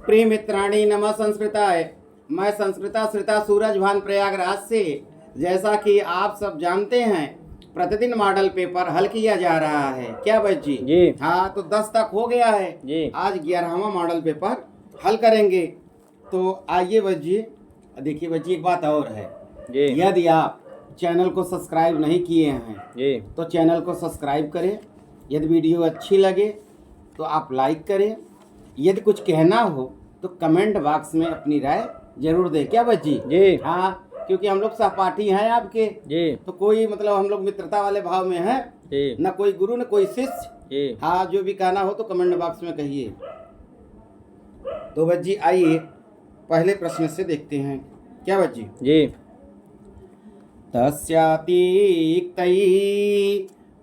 प्रिय मित्राणी नमः संस्कृताय। मैं संस्कृता श्रिता सूरज भान प्रयागराज से। जैसा कि आप सब जानते हैं, प्रतिदिन मॉडल पेपर हल किया जा रहा है। क्या बच्ची जी हाँ, तो 10 तक हो गया है जी। आज 11वां मॉडल पेपर हल करेंगे। तो आइए बच्ची, देखिए बच्ची एक बात और है जी यदि आप चैनल को सब्सक्राइब नहीं किए हैं जी तो चैनल को सब्सक्राइब करें। यदि वीडियो अच्छी लगे तो आप लाइक करें। यदि कुछ कहना हो तो कमेंट बॉक्स में अपनी राय जरूर दें। क्या बच्ची जी हाँ, क्योंकि हम लोग सहपाठी हैं आपके, जी तो कोई मतलब हम लोग मित्रता वाले भाव में हैं, जी न कोई गुरु न कोई शिष्य। जी। हाँ, जो भी कहना हो तो कमेंट बॉक्स में कहिए। तो बच्ची आइए पहले प्रश्न से देखते हैं। क्या बच्ची जी तस्यातिक्तै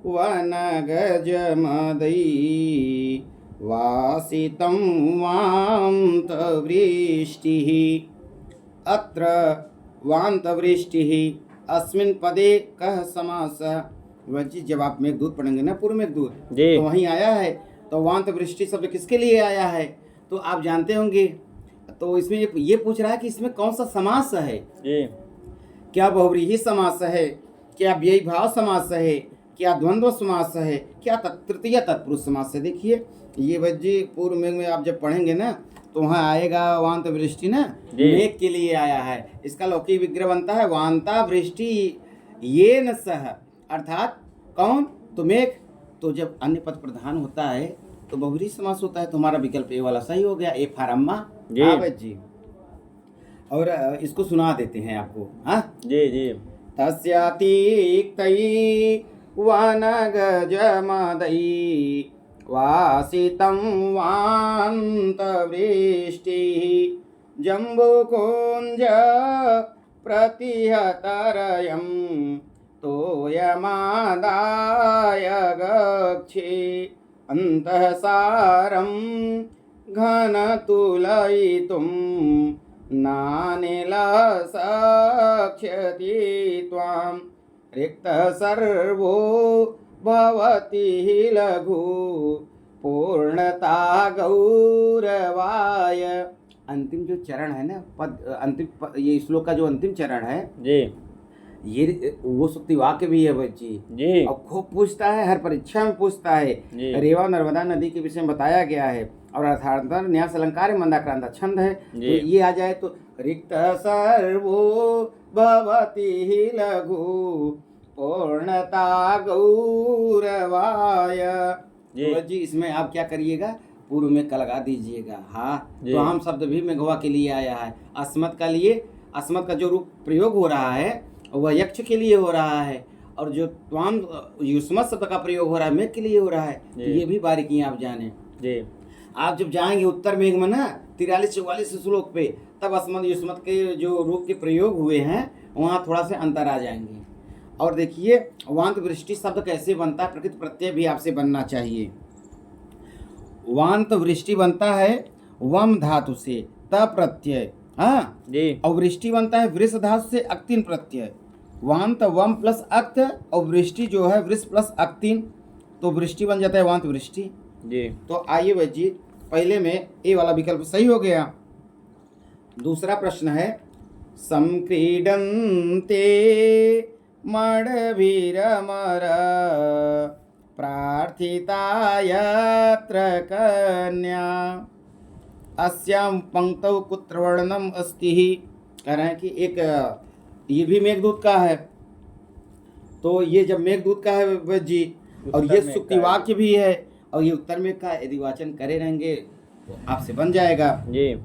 वनगजमदै वासितं वान्तवृष्टिः अत्र वान्तवृष्टिः अस्मिन् पदे कः समासः। वही जब आप मेघदूत पढ़ेंगे ना, पूर्व मेघदूत, जी तो वहीं आया है। तो वान्तवृष्टि शब्द किसके लिए आया है तो आप जानते होंगे। तो इसमें ये पूछ रहा है कि इसमें कौन सा समास है। जी क्या बहुव्रीहि समास है, क्या व्ययी भाव समास है, क्या द्वंद्व समास है, क्या तृतीय तत्पुरुष समास है। देखिए ये बच्चे पूर्व मेघ में आप जब पढ़ेंगे ना तो वहाँ आएगा वांत वृष्टि ना, मेघ के लिए आया है। इसका लौकिक विग्रह बनता है वांता वृष्टि ये न सह, अर्थात कौन तो मेघ। तो जब अन्य पद प्रधान होता है तो बहुव्रीहि समास होता है। तो हमारा विकल्प ए वाला सही हो गया, ए फॉर अम्मा। हाँ बच्ची, और इसको सुना देते हैं आपको। हाँ जी जी। तस्यातिक्तै वनगजमदै वासितं वान्तवृष्टिः जम्बुकुञ्ज प्रतिहतरयं तोयमादाय गच्छे अन्तः सारं घनतुलयितुं नानिलसक्ष्यति त्वां रिक्तः सर्वो भवति लघु पूर्णता गौरवाय। अंतिम जो चरण है ना, पद अंतिम ये श्लोक का जो अंतिम चरण है जी ये वो सुक्ति वाक्य भी है बच्ची जी। और खूब पूछता है, हर परीक्षा में पूछता है। रेवा नर्मदा नदी के विषय में बताया गया है और अर्थांतर न्यास अलंकार मंदाक्रांता छंद है। तो ये आ जाए तो रिक्त सर्वो भवति लघु पूर्णता गौरवाय। तो जी इसमें आप क्या करिएगा, पूर्व में का लगा दीजिएगा। हाँ, तो हम शब्द भी मेघवा के लिए आया है। अस्मत् का लिए, अस्मत् का जो रूप प्रयोग हो रहा है वह यक्ष के लिए हो रहा है, और जो त्वाम युष्मत् शब्द का प्रयोग हो रहा है मेघ के लिए हो रहा है। तो ये भी बारीकियां आप जाने। जी आप जब जाएंगे उत्तर मेघ में ना 43-44 श्लोक पे, तब अस्मत् युष्मत् के जो रूप के प्रयोग हुए हैं वहाँ थोड़ा से अंतर आ जाएंगे। और देखिए वांत वृष्टि शब्द कैसे बनता है, प्रकृति प्रत्यय भी आपसे बनना चाहिए। वांत वृष्टि बनता है वम धातु से त प्रत्यय, हाँ जी, और वृष्टि बनता है वृष धातु से अक्तिन प्रत्यय। वांत वम प्लस अक्त और वृष्टि जो है वृष प्लस अक्तिन, तो वृष्टि बन जाता है वांत वृष्टि जी। तो आइए बच्ची, पहले में ए वाला विकल्प सही हो गया। दूसरा प्रश्न है संक्रीडन्ते मडभिरमर प्रार्थिता यत्र कन्या अस्याम पंक्तौ कुत्र वर्णनम अस्ति। कह रहे हैं कि एक ये भी मेघदूत का है। तो ये जब मेघदूत का है जी, और ये सुक्ति वाक्य भी है, और ये उत्तर में का यदि वाचन करे रहेंगे तो आपसे बन जाएगा जी।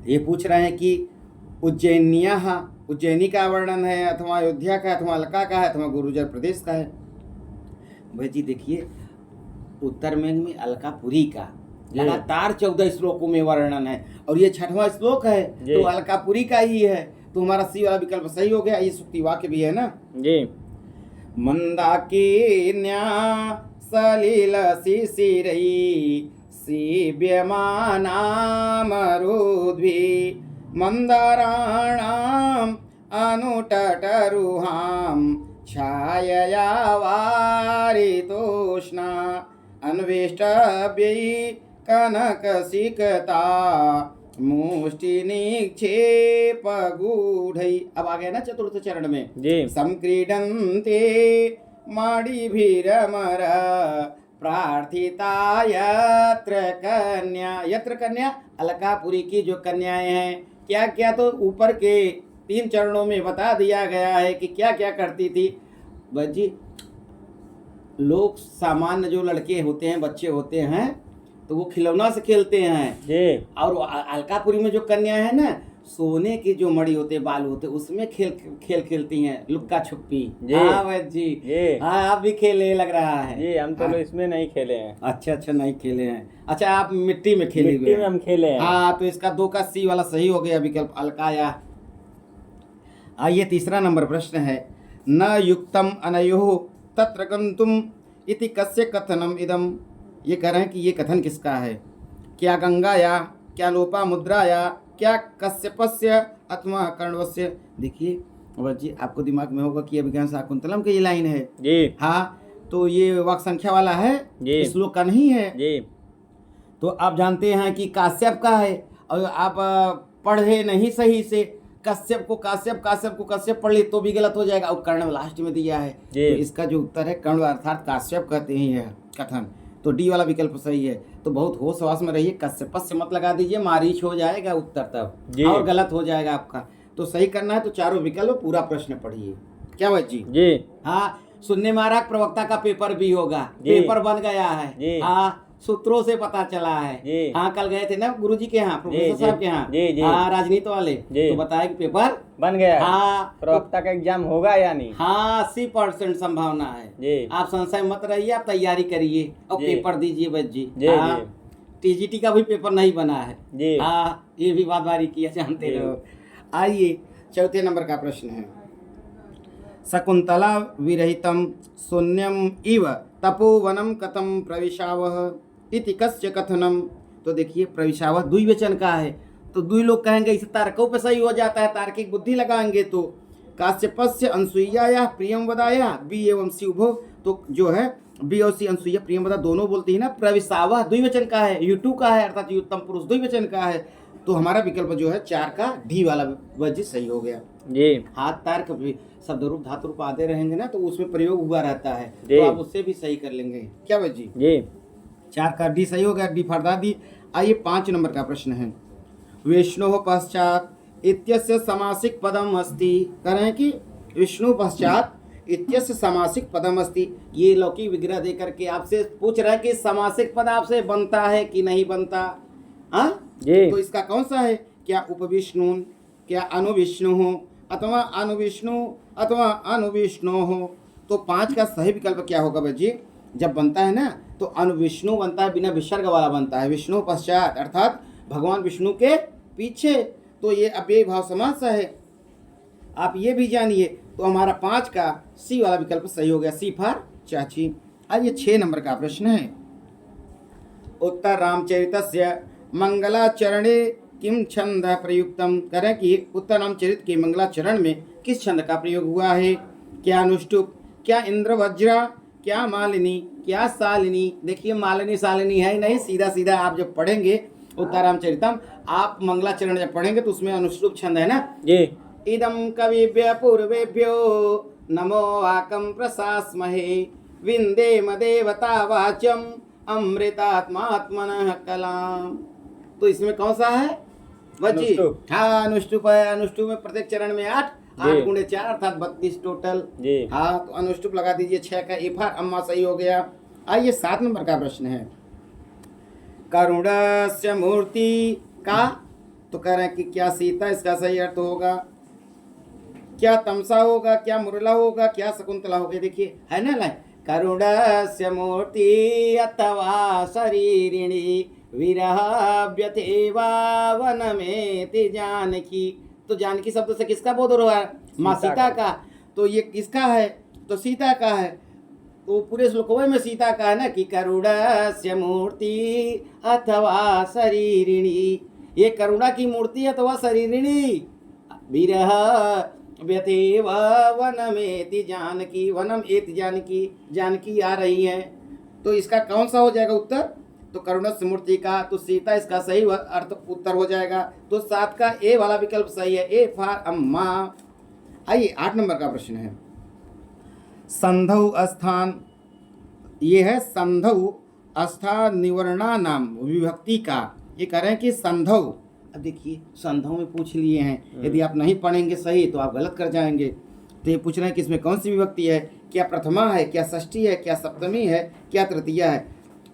ये पूछ रहे हैं कि उज्जैनिया, उज्जैनी का वर्णन है अथवा अयोध्या का, अथवा अलका का है, अथवा गुरुजर प्रदेश का है। भाई जी देखिए उत्तर में अलकापुरी का लगातार 14 श्लोकों में वर्णन है, और ये 6वां श्लोक है तो अलकापुरी का ही है। तो हमारा सी वाला विकल्प सही हो गया। ये सुक्ति वाक्य भी है ना जी। मंदाकिन्या सलिल शिशिरैः सीव्यमानामरुद्भिः मंदाराणाम् अनुटटरुहां छायया वारितोष्णा अन्वेष्टव्यै कनकसिकता मुष्टि निक्षेप गूढ़ई। अब आ गया ना चतुर्थ चरण में जी। संक्रीडन्ते मणिभिरमरा प्रार्थिता यत्र कन्या। यत्र कन्या अलकापुरी की जो कन्याएं हैं, क्या क्या तो ऊपर के 3 चरणों में बता दिया गया है कि क्या क्या करती थी। बस जी, लोग सामान्य जो लड़के होते हैं, बच्चे होते हैं, तो वो खिलौना से खेलते हैं जी। और अलकापुरी में जो कन्या है ना, सोने की जो मणि होते बाल होते उसमें खेलती हैं, लुक्का छुपी। हाँ बस जी, हाँ आप भी खेले लग रहा है जी। हम तो इसमें नहीं खेले हैं। अच्छा नहीं खेले हैं। अच्छा, आप मिट्टी में खेले हुए? मिट्टी में हम खेले हैं। हाँ, तो इसका 2 का सी वाला सही हो गया विकल्प अलकाया। आइए तीसरा नंबर प्रश्न है, न युक्तम अनयोः तत्र गन्तुम इति कस्य कथनम इदम। ये कह रहे हैं कि ये कथन किसका है? क्या गंगाया, क्या लोपामुद्राया, क्या कश्यपस्य अथवा कर्णवस्य। देखिए अवध जी, आपको दिमाग में होगा कि अभिज्ञान शाकुंतलम की ये लाइन है जी। हाँ, तो ये वाक्य संख्या वाला है, श्लोक का नहीं है जी। तो आप जानते हैं कि काश्यप का है, और आप पढ़े नहीं सही से, कश्यप को कश्यप पढ़ ली तो भी गलत हो जाएगा, और कर्ण लास्ट में दिया है। तो इसका जो उत्तर है कर्ण अर्थात काश्यप कहते हैं कथन, तो डी वाला विकल्प सही है। तो बहुत होश हवास में रहिए, कश्यपस्य मत लगा दीजिए, मारीच हो जाएगा उत्तर तब, और गलत हो जाएगा आपका। तो सही करना है तो चारों विकल्प पूरा प्रश्न पढ़िए। क्या बात जी? हाँ, सुनने में आ रहा प्रवक्ता का पेपर भी होगा, पेपर बन गया है। हाँ, सूत्रों से पता चला है। हाँ, कल गए थे ना गुरुजी के यहाँ, प्रोफेसर साहब के यहाँ, हाँ राजनीति वाले, तो बताया कि पेपर बन गया। हाँ, प्रवक्ता का एग्जाम होगा या नहीं? हाँ, 80% संभावना है। आप संशय मत रहिए, आप तैयारी करिए और पेपर दीजिए बस जी। हाँ, टीजीटी का भी पेपर नहीं बना है। हाँ, ये भी बात बारी किया जानते रहो। आइए चौथे नंबर का प्रश्न है, शकुंतला विरहितम शून्यम इव तपोवनम कथम प्रविशावह इति कस्य कथनम। तो देखिए प्रविशावह द्विवचन का है, तो द्वि लोग कहेंगे इसे तार्कों पे सही हो जाता है, तार्किक बुद्धि लगाएंगे तो काश्यपस्य अनसुईया प्रियम वदाया बी एवं सी उभो। तो जो है बी और सी अनसुईया प्रियम वदा दोनों बोलती है ना, प्रविशावह द्विवचन का है, युटु का है अर्थात उत्तम पुरुष द्विवचन का है। तो हमारा विकल्प जो है 4 का डी वाला वजह सही हो गया जी। हाथ तार्क भी शब्द रूप धातु रूप आते रहेंगे ना, तो उसमें प्रयोग हुआ रहता है, तो आप उससे भी सही कर लेंगे। क्या बात जी? 4 का डी सही हो गया, डी फरदा दी। आइए 5 नंबर का प्रश्न है, विष्णु पश्चात इत्यस्य समासिक पदम अस्ति। करें कि विष्णु पश्चात इत्यस्य समासिक पदम अस्ति। ये लौकिक विग्रह दे करके आपसे पूछ रहा है कि समासिक पद आपसे बनता है कि नहीं बनता। हाँ, तो इसका कौन सा है? क्या उपविष्णु, क्या अनुविष्णु अथवा अनुविष्णु अथवा अनुविष्णु हो। तो 5 का सही विकल्प क्या होगा बच्ची? जब बनता है ना तो अनुविष्णु बनता है, बिना विसर्ग वाला बनता है, विष्णु पश्चात अर्थात भगवान विष्णु के पीछे। तो ये अव्ययी भाव समास है, आप ये भी जानिए। तो हमारा 5 का सी वाला विकल्प सही हो गया, सी फॉर चाची। आइए 6 नंबर का प्रश्न है, उत्तर रामचरितस्य मंगलाचरणे किम छंद प्रयुक्तम। करें कि उत्तर रामचरित के मंगलाचरण में किस छंद का प्रयोग हुआ है? क्या अनुष्टुप, क्या इंद्रवज्रा, क्या मालिनी, क्या शालिनी। देखिए मालिनी शालिनी है नहीं, सीधा सीधा आप जब पढ़ेंगे उत्तर रामचरितम, आप मंगलाचरण जब पढ़ेंगे तो उसमें अनुष्टुप छंद है ना जी। इदम कविभ्य पूर्वेभ्यो नमो आकम प्रशास्महे विंदेम देवता वाचम अमृतात्मात्मनः कलाम। तो इसमें कौन सा है बच्ची? हाँ, अनुष्टुप है। अनुष्टुप में प्रत्येक चरण में 8 गुणे 4 अर्थात 32 टोटल। हाँ, तो अनुष्टुप लगा दीजिए। 6 का इफार अम्मा सही हो गया। आइए 7 नंबर का प्रश्न है, करुणस्य मूर्ति का। तो कह रहे हैं कि क्या सीता इसका सही अर्थ होगा, क्या तमसा होगा, क्या मुरला होगा, क्या शकुंतला होगा। देखिए है ना लाइन, करुणस्य मूर्ति अथवा शरीरिणी विरह व्यथेवा वनमेति जानकी। तो जानकी शब्द से किसका बोध हो रहा है? माँ सीता का। तो ये किसका है? तो सीता का है। तो पूरे श्लोकों में सीता का है ना कि करुणस्य मूर्ति अथवा शरीरिणी। ये करुणा की मूर्ति अथवा शरीरिणी, विरह व्यथेव वनमेति जानकी, वनम एति जानकी, जानकी आ रही है। तो इसका कौन सा हो जाएगा उत्तर? तो करुणस्य मूर्ति का, तो सीता इसका सही अर्थ उत्तर हो जाएगा। तो 7 का ए वाला विकल्प सही है, ए फॉर अम्मा। आइए 8 नंबर का प्रश्न है, संधौ स्थान, ये है संधौ स्थान निवर्णा नाम विभक्ति का। ये कह रहे हैं कि संधौ, अब देखिए संधौ में पूछ लिए हैं, यदि आप नहीं पढ़ेंगे सही तो आप गलत कर जाएंगे। तो ये पूछ रहे हैं कि इसमें कौन सी विभक्ति है, क्या प्रथमा है, क्या षष्ठी है, क्या सप्तमी है, क्या तृतीया है।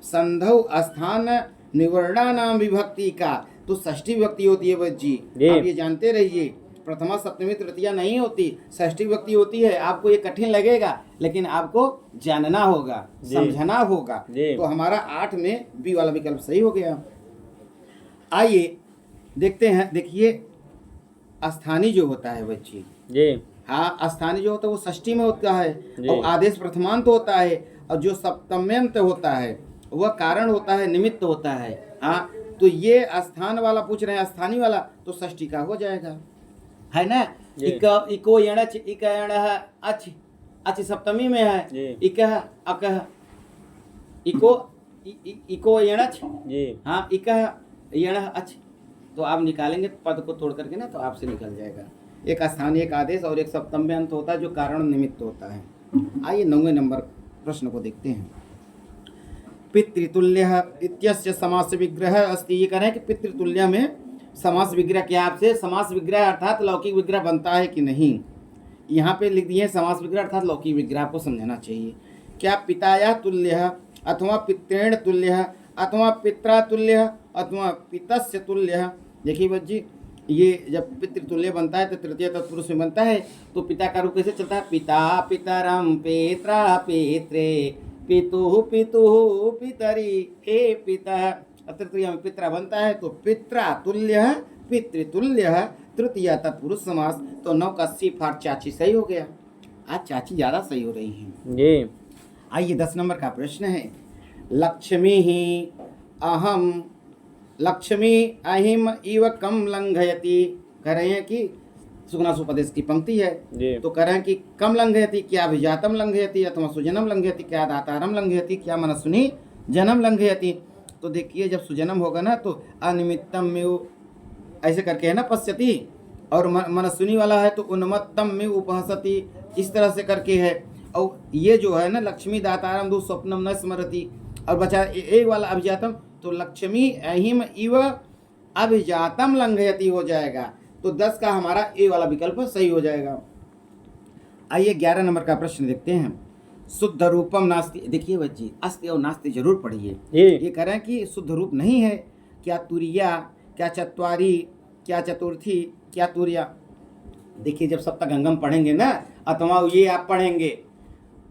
संधौ स्थान निवर्णा नाम विभक्ति का, तो षष्ठी विभक्ति होती है बच्ची, आप ये जानते रहिए। प्रथमा सप्तमी तृतीया नहीं होती, षष्ठी विभक्ति होती है। आपको ये कठिन लगेगा लेकिन आपको जानना होगा, समझना होगा। तो हमारा 8 में बी वाला विकल्प सही हो गया। आइए देखते हैं, देखिए स्थानीय जो होता है बच्ची जी, हाँ स्थानीय जो होता है वो षष्ठी में होता है और आदेश प्रथमांत होता है, और जो सप्तम्यंत होता है वह कारण होता है, निमित्त होता है। हाँ तो ये स्थान वाला पूछ रहे हैं, स्थानीय वाला, तो षष्ठी का हो जाएगा, है ना। इको यणच इक यण अच, अच सप्तमी में है, इक अकह, इको यणच, हाँ इक यण अच। तो आप निकालेंगे पद को तोड़ करके ना, तो आपसे निकल जाएगा। एक स्थानीय, एक आदेश और एक सप्तम्य अंत होता है जो कारण निमित्त होता है। आइए 9वें नंबर प्रश्न को देखते हैं। पितृतुल्य इत्यस्य समास विग्रह अस्ति। ये कह रहे हैं कि पितृतुल्य में समास विग्रह क्या, आपसे समास विग्रह अर्थात लौकिक विग्रह बनता है कि नहीं। यहाँ पे लिख दिए समास विग्रह अर्थात लौकिक विग्रह, आपको समझना चाहिए। क्या पिताया तुल्य अथवा पितृण तुल्य अथवा पित्रा तुल्य अथवा पितस्य तुल्य। देखिए बच्ची, ये जब पितृतुल्य बनता है तो तृतीय तत्पुरुष में बनता है, तो पिता का रूप कैसे चलता है, पिता पितरम पित्रा पित्रे पितु पितु पितरी हे पिता। तृतीय में पित्रा बनता है तो पित्रा तुल्य पितृतुल्य तृतीय तत्पुरुष समास। तो 9 का सी फॉर चाची सही हो गया। आज चाची ज़्यादा सही हो रही हैं जी। आइए 10 नंबर का प्रश्न है, लक्ष्मी ही अहम, लक्ष्मी अहिम इव कम लंघयति। कह रहे हैं कि सुगुणासुपदेश की पंक्ति है, तो कह रहे हैं कि कम लंघयति, क्या अभिजातम लंघयति अथवा सुजनम लंघयति, क्या दातारम लंघयति, क्या मनस्विनी जन्म लंघयति। तो देखिए जब सुजनम होगा ना तो अनिमित्तम में ऐसे करके है ना पश्यति, और मनस्विनी वाला है तो उन्मत्तम में उपहसति, इस तरह से करके है। और ये जो है ना लक्ष्मी दातारम दु स्वप्नम न स्मरति, और बचा एक वाला अभिजातम, तो लक्ष्मी अहिम इव अभिजातम लंघयति हो जाएगा। तो 10 का हमारा ए वाला विकल्प सही हो जाएगा। आइए 11 नंबर का प्रश्न देखते हैं, शुद्ध रूपम नास्ति। देखिए बच्ची, अस्ति और नास्ति जरूर पढ़िए। ये कह रहे हैं कि शुद्ध रूप नहीं है, क्या तुरिया, क्या चत्वारी, क्या चतुर्थी, क्या तुरिया। देखिए जब सप्तगंगम पढ़ेंगे ना, अथवा ये आप पढ़ेंगे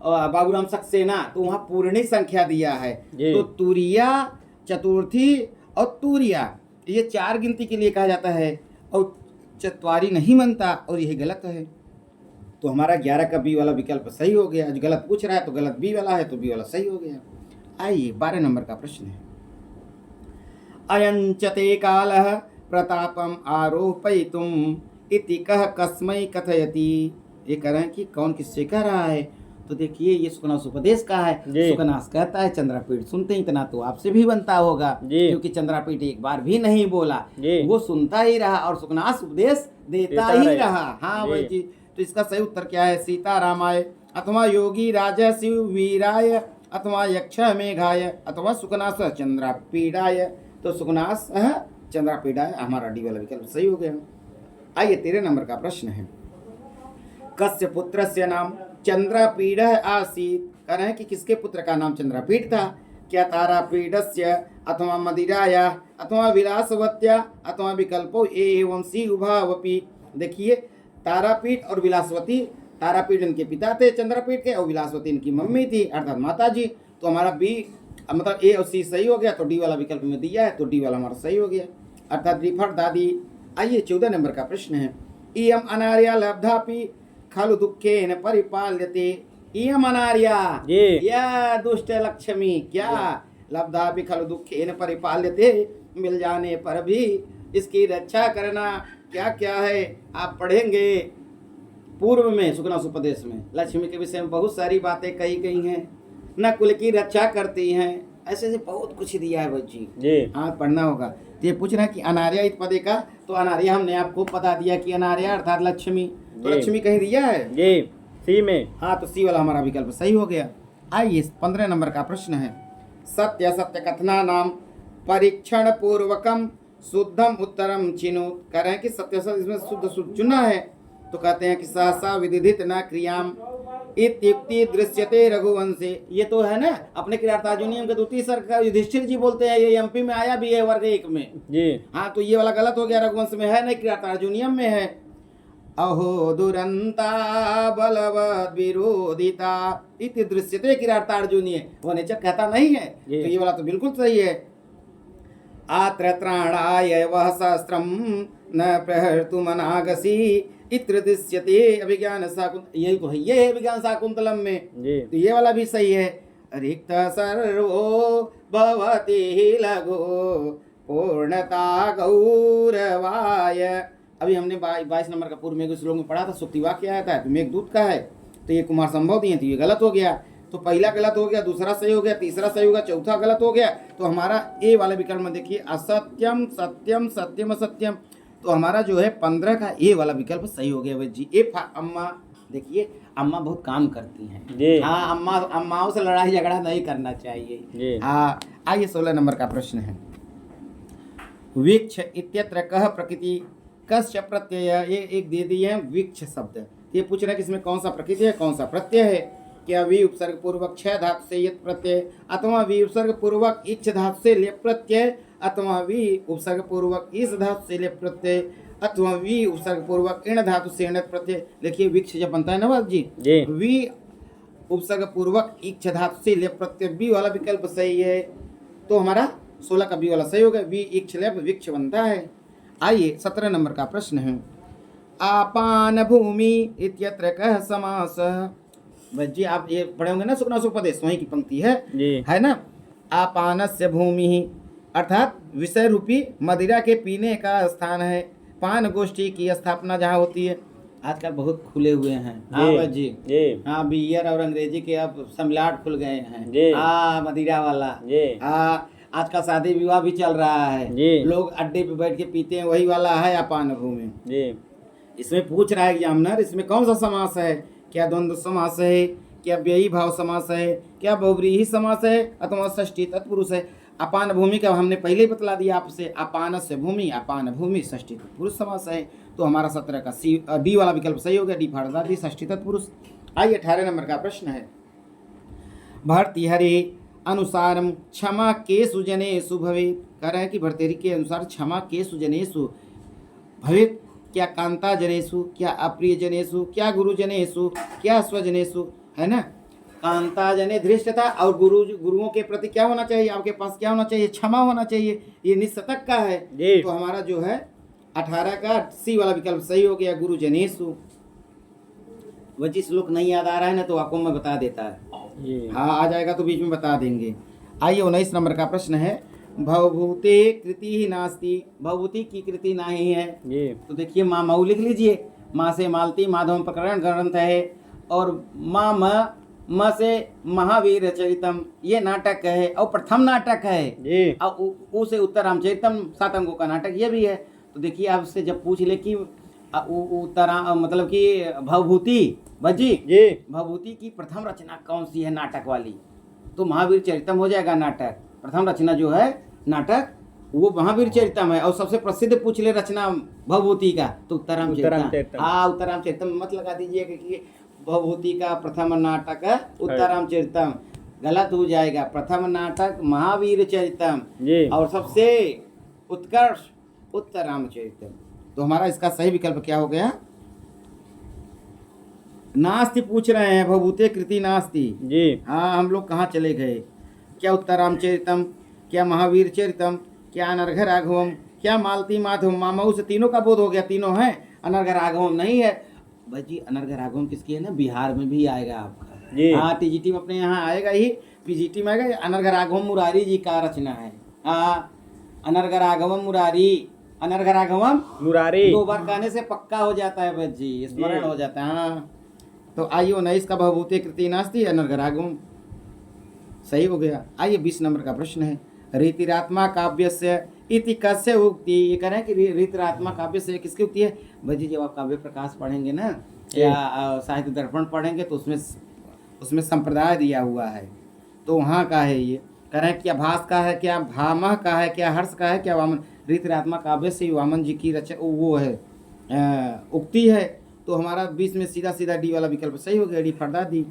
बाबूराम सक्सेना, तो वहाँ पूर्णी संख्या दिया है, तो तुरिया, चतुर्थी और तुरिया, ये 4 गिनती के लिए कहा जाता है, और चत्वारी नहीं बनता, और यही गलत है। तो हमारा 11 का बी वाला विकल्प सही हो गया। जो गलत पूछ रहा है तो गलत बी वाला है, तो बी वाला सही हो गया। आइए 12 नंबर का प्रश्न है, अयंचते कालः प्रतापम आरोपयितुम इति कह कस्मै कथयति। ये कह रहे हैं कि कौन किससे कह रहा है। तो देखिए ये सुकनासुपदेश का है। सुकनास कहता है चंद्रापीठ सुनते ही, इतना तो आपसे भी बनता होगा, क्योंकि चंद्रापीठ एक बार भी नहीं बोला, वो सुनता ही रहा और सुकनास उपदेश देता ही रहा। हाँ भाई जी, तो इसका सही उत्तर क्या है, सीता रामाय अथवा योगी राजा शिव वीराय अथवा यक्ष मेघाय अथवा सुकनास चंद्रापीडाय। तो सुकनास चंद्रापीडाय, हमारा डी वाला विकल्प सही हो गया। आइए 13 नंबर का प्रश्न है, कस्य पुत्रस्य नाम चंद्रापीड आसीत। कह रहे हैं कि किसके पुत्र का नाम चंद्रापीड था। क्या तारापीडस्य अथवा मदिराया अथवा विलासवत्या अथवा विकल्पो ए एवं सी उभावपि। देखिए तारापीठ और विलासवती, तारापीठ इनके पिता थे चंद्रापीठ के, और विलासवती इनकी मम्मी थी अर्थात माता जी। तो हमारा बी मतलब ए और सी सही हो गया, तो डी वाला विकल्प में दिया है, तो डी वाला हमारा सही हो गया अर्थात रिफर दादी। आइए 14 नंबर का प्रश्न है, इयम अनार्या लब्धापि खलु दुखेन परिपाल्यते। इयम अनार्या, या दुष्ट लक्ष्मी, क्या लब्धापि खलु दुखेन परिपाल्यते, मिल जाने पर भी इसकी रक्षा करना। क्या क्या है आप पढ़ेंगे पूर्व में सुकनासुपदेश में। लक्ष्मी के विषय में बहुत सारी बातें कही गई हैं, न कुल की रक्षा करती हैं, ऐसे ऐसे बहुत कुछ दिया है बच्ची जी हाँ पढ़ना होगा। तो ये पूछ रहा है कि अनार्या इत पदे का, तो अनार्या हमने आपको बता दिया कि अनार्या अर्थात लक्ष्मी, तो जी। लक्ष्मी कहीं दिया है। जी सी में। हाँ तो सी वाला हमारा विकल्प सही हो गया। आइए 15 नंबर का प्रश्न है, सत्य सत्य कथना नाम परीक्षण पूर्वकम शुद्धम उत्तरम चिनो। कह रहे हैं कि सत्य सत्य इसमें शुद्ध शुद्ध चुना है, तो कहते हैं कि सहसा विदिधित न क्रियाम इत्युक्ति दृश्यते रघुवंशे। ये तो है ना अपने किरातार्जुनीयम के द्वितीय सर्ग का युधिष्ठिर जी बोलते हैं, ये एमपी में आया भी है वर्ग 1 में जी। हाँ तो ये वाला गलत हो गया, रघुवंश में है नहीं किरातार्जुनीयम में है। अहो दुरंता बलवद विरोधिता इति दृश्यते किरातार्जुनीय, वो नेचर कहता नहीं है, तो ये वाला तो बिल्कुल सही है। आत्र त्राणाय वह सहस्त्रम न प्रहर्तुमनागसी इत्र दृश्यते अभिज्ञान शाकुंतलम, यही तो है, ये है अभिज्ञान शाकुंतलम में जी। तो ये वाला भी सही है। रिक्त सर्वो भवति लघु पूर्णता गौरवाय। अभी हमने 22 नंबर का पूर्व मेघ श्लोक में पढ़ा था, सुक्ति वाक्य आया था, तो मेघदूत का है, तो ये कुमार संभव दिए, तो ये गलत हो गया। तो पहला गलत हो गया, दूसरा सही हो गया, तीसरा सही हो गया, चौथा गलत हो गया। तो हमारा ए वाले विकल्प में देखिए असत्यम सत्यम सत्यम असत्यम, तो हमारा जो है 15 का ए वाला विकल्प सही हो गया भाई जी। अम्मा देखिए, अम्मा बहुत काम करती हैं हाँ, अम्माओं से लड़ाई झगड़ा नहीं करना चाहिए हाँ। आइए 16 नंबर का प्रश्न है, वीक्ष इत्यत्र कह प्रकृति कस्य प्रत्यय। ये एक दे दिए हैं वीक्ष शब्द, ये पूछ रहे हैं कि इसमें कौन सा प्रकृति है कौन सा प्रत्यय है। क्या वी उपसर्ग पूर्वक क्षय धातु से यत प्रत्यय, अथवा वी उपसर्ग पूर्वक इच्छ धातु से लेप प्रत्यय, अथवा वी उपसर्ग पूर्वक इस धातु से लेप प्रत्यय, अथवा वी उपसर्ग पूर्वक इण धातु से इणत प्रत्यय। देखिए विक्ष जब बनता है नवाब जी, वी उपसर्ग पूर्वक इच्छ धातु से लेप प्रत्यय, बी वाला विकल्प सही है। तो हमारा 16 का बी वाला सही होगा, वी इच्छ लेप विक्ष बनता है। आइए 17 नंबर का प्रश्न है, आपान भूमि इत्यत्र कह समास। जी आप ये पढ़े होंगे ना सुकना सुपदेश, वहीं की पंक्ति है ना। आपानस्य भूमि अर्थात विषय रूपी मदिरा के पीने का स्थान है, पान गोष्ठी की स्थापना जहाँ होती है। आजकल बहुत खुले हुए हैं हाँ जी हाँ, बियर और अंग्रेजी के अब सम्राट खुल गए हैं हाँ, मदिरा वाला हाँ। आजकल शादी विवाह भी चल रहा है, लोग अड्डे पे बैठ के पीते हैं, वही वाला है अपान भूमि। इसमें पूछ रहा है एग्जामिनर, इसमें कौन सा समास है, क्या द्वंद्व समास है, क्या व्ययी भाव समास है, क्या बहुव्रीहि समास है, अथवा षष्ठी तत्पुरुष है। अपान भूमि का हमने पहले ही बतला दिया आपसे, अपान से भूमि, अपान भूमि षष्ठी तत्पुरुष समास है। तो हमारा 17 का सी डी वाला विकल्प सही हो गया, डी फाड़दा दी षष्ठी तत्पुरुष। आइए 18 नंबर का प्रश्न है, भर्तृहरि अनुसारम क्षमा केषु जनेषु भवेत्। कह रहे हैं कि भर्तृहरि के अनुसार क्षमा केषु जनेषु भवेत्, क्या कांता जनेषु, क्या अप्रिय जनेषु, क्या गुरु जनेषु, क्या स्वजनेषु, है ना। कांता जने धृष्टता, और गुरुओं के प्रति क्या होना चाहिए, आपके पास क्या होना चाहिए, क्षमा होना चाहिए, ये निशतक का है। तो हमारा जो है 18 का सी वाला विकल्प सही हो गया, गुरु जनेषु। वह श्लोक नहीं याद आ रहा है ना, तो आपको मैं बता देता है हाँ, आ जाएगा तो बीच में बता देंगे। आइए 19 नंबर का प्रश्न है, भवभूते कृति ही नास्ति। भवभूति की कृति नहीं है, तो देखिए माँ मऊ लिख लीजिए, माँ से मालती माधव प्रकरण ग्रंथ है, और माँ म से महावीर चरितम ये नाटक है, और प्रथम नाटक है, और उ से उत्तर रामचरितम 7 अंगों का नाटक ये भी है। तो देखिए आपसे जब पूछ ले कि उत्तरा मतलब कि भवभूति भजी भवभूति की प्रथम रचना कौन सी है नाटक वाली, तो महावीर चरितम हो जाएगा नाटक। प्रथम रचना जो है नाटक वो महावीर चरितम है, और सबसे प्रसिद्ध पूछ ले रचना भवभूति का तो उत्तराम चरितम। हाँ उत्तराम चरितम मत लगा दीजिएगा कि भवभूति का प्रथम नाटक है उत्तराम चरितम, गलत हो जाएगा। प्रथम नाटक महावीर चरितम और सबसे उत्कर्ष उत्तराम चरितम। तो हमारा इसका सही विकल्प क्या हो गया, नास्ति पूछ रहे हैं, भवभूते कृति नास्ति। हाँ हम लोग कहाँ चले गए, क्या उत्तराम चरितम, क्या महावीर चरितम, क्या अनर्घ राघवम, क्या मालती माधव मामऊ से तीनों का बोध हो गया, तीनों हैं। अनर्घ राघवम नहीं है भाई जी, अनर्घ राघवम किसकी है ना, बिहार में भी आएगा आपका हाँ, टीजीटी में अपने यहाँ आएगा ही, पीजीटी में आएगा। अनर्घ राघवम मुरारी जी का रचना है हाँ, अनर्घ राघवम मुरारी, अनर्घ राघवम मुरारी 2 बार कहने से पक्का हो जाता है भाई जी, स्मरण हो जाता है हाँ। तो आइए 19 का भवभूते कृति नास्ति अनर्घ राघवम। सही हो गया। आइए 20 नंबर का प्रश्न है, रीतिरात्मा काव्यस्य इति कस्य उक्ति। ये कह रहे हैं कि रीतिरात्मा काव्य से किसकी उक्ति है? भाई जी जब आप काव्य प्रकाश पढ़ेंगे ना या साहित्य दर्पण पढ़ेंगे तो उसमें संप्रदाय दिया हुआ है, तो वहाँ का है ये। कह रहे हैं क्या भास का है, क्या भामह का है, क्या हर्ष का है, क्या वामन। रीतिरात्मा काव्य से वामन जी की रचना वो है उक्ति है, तो हमारा 20 में सीधा सीधा डी वाला विकल्प सही हो गया, डी फरदा दी।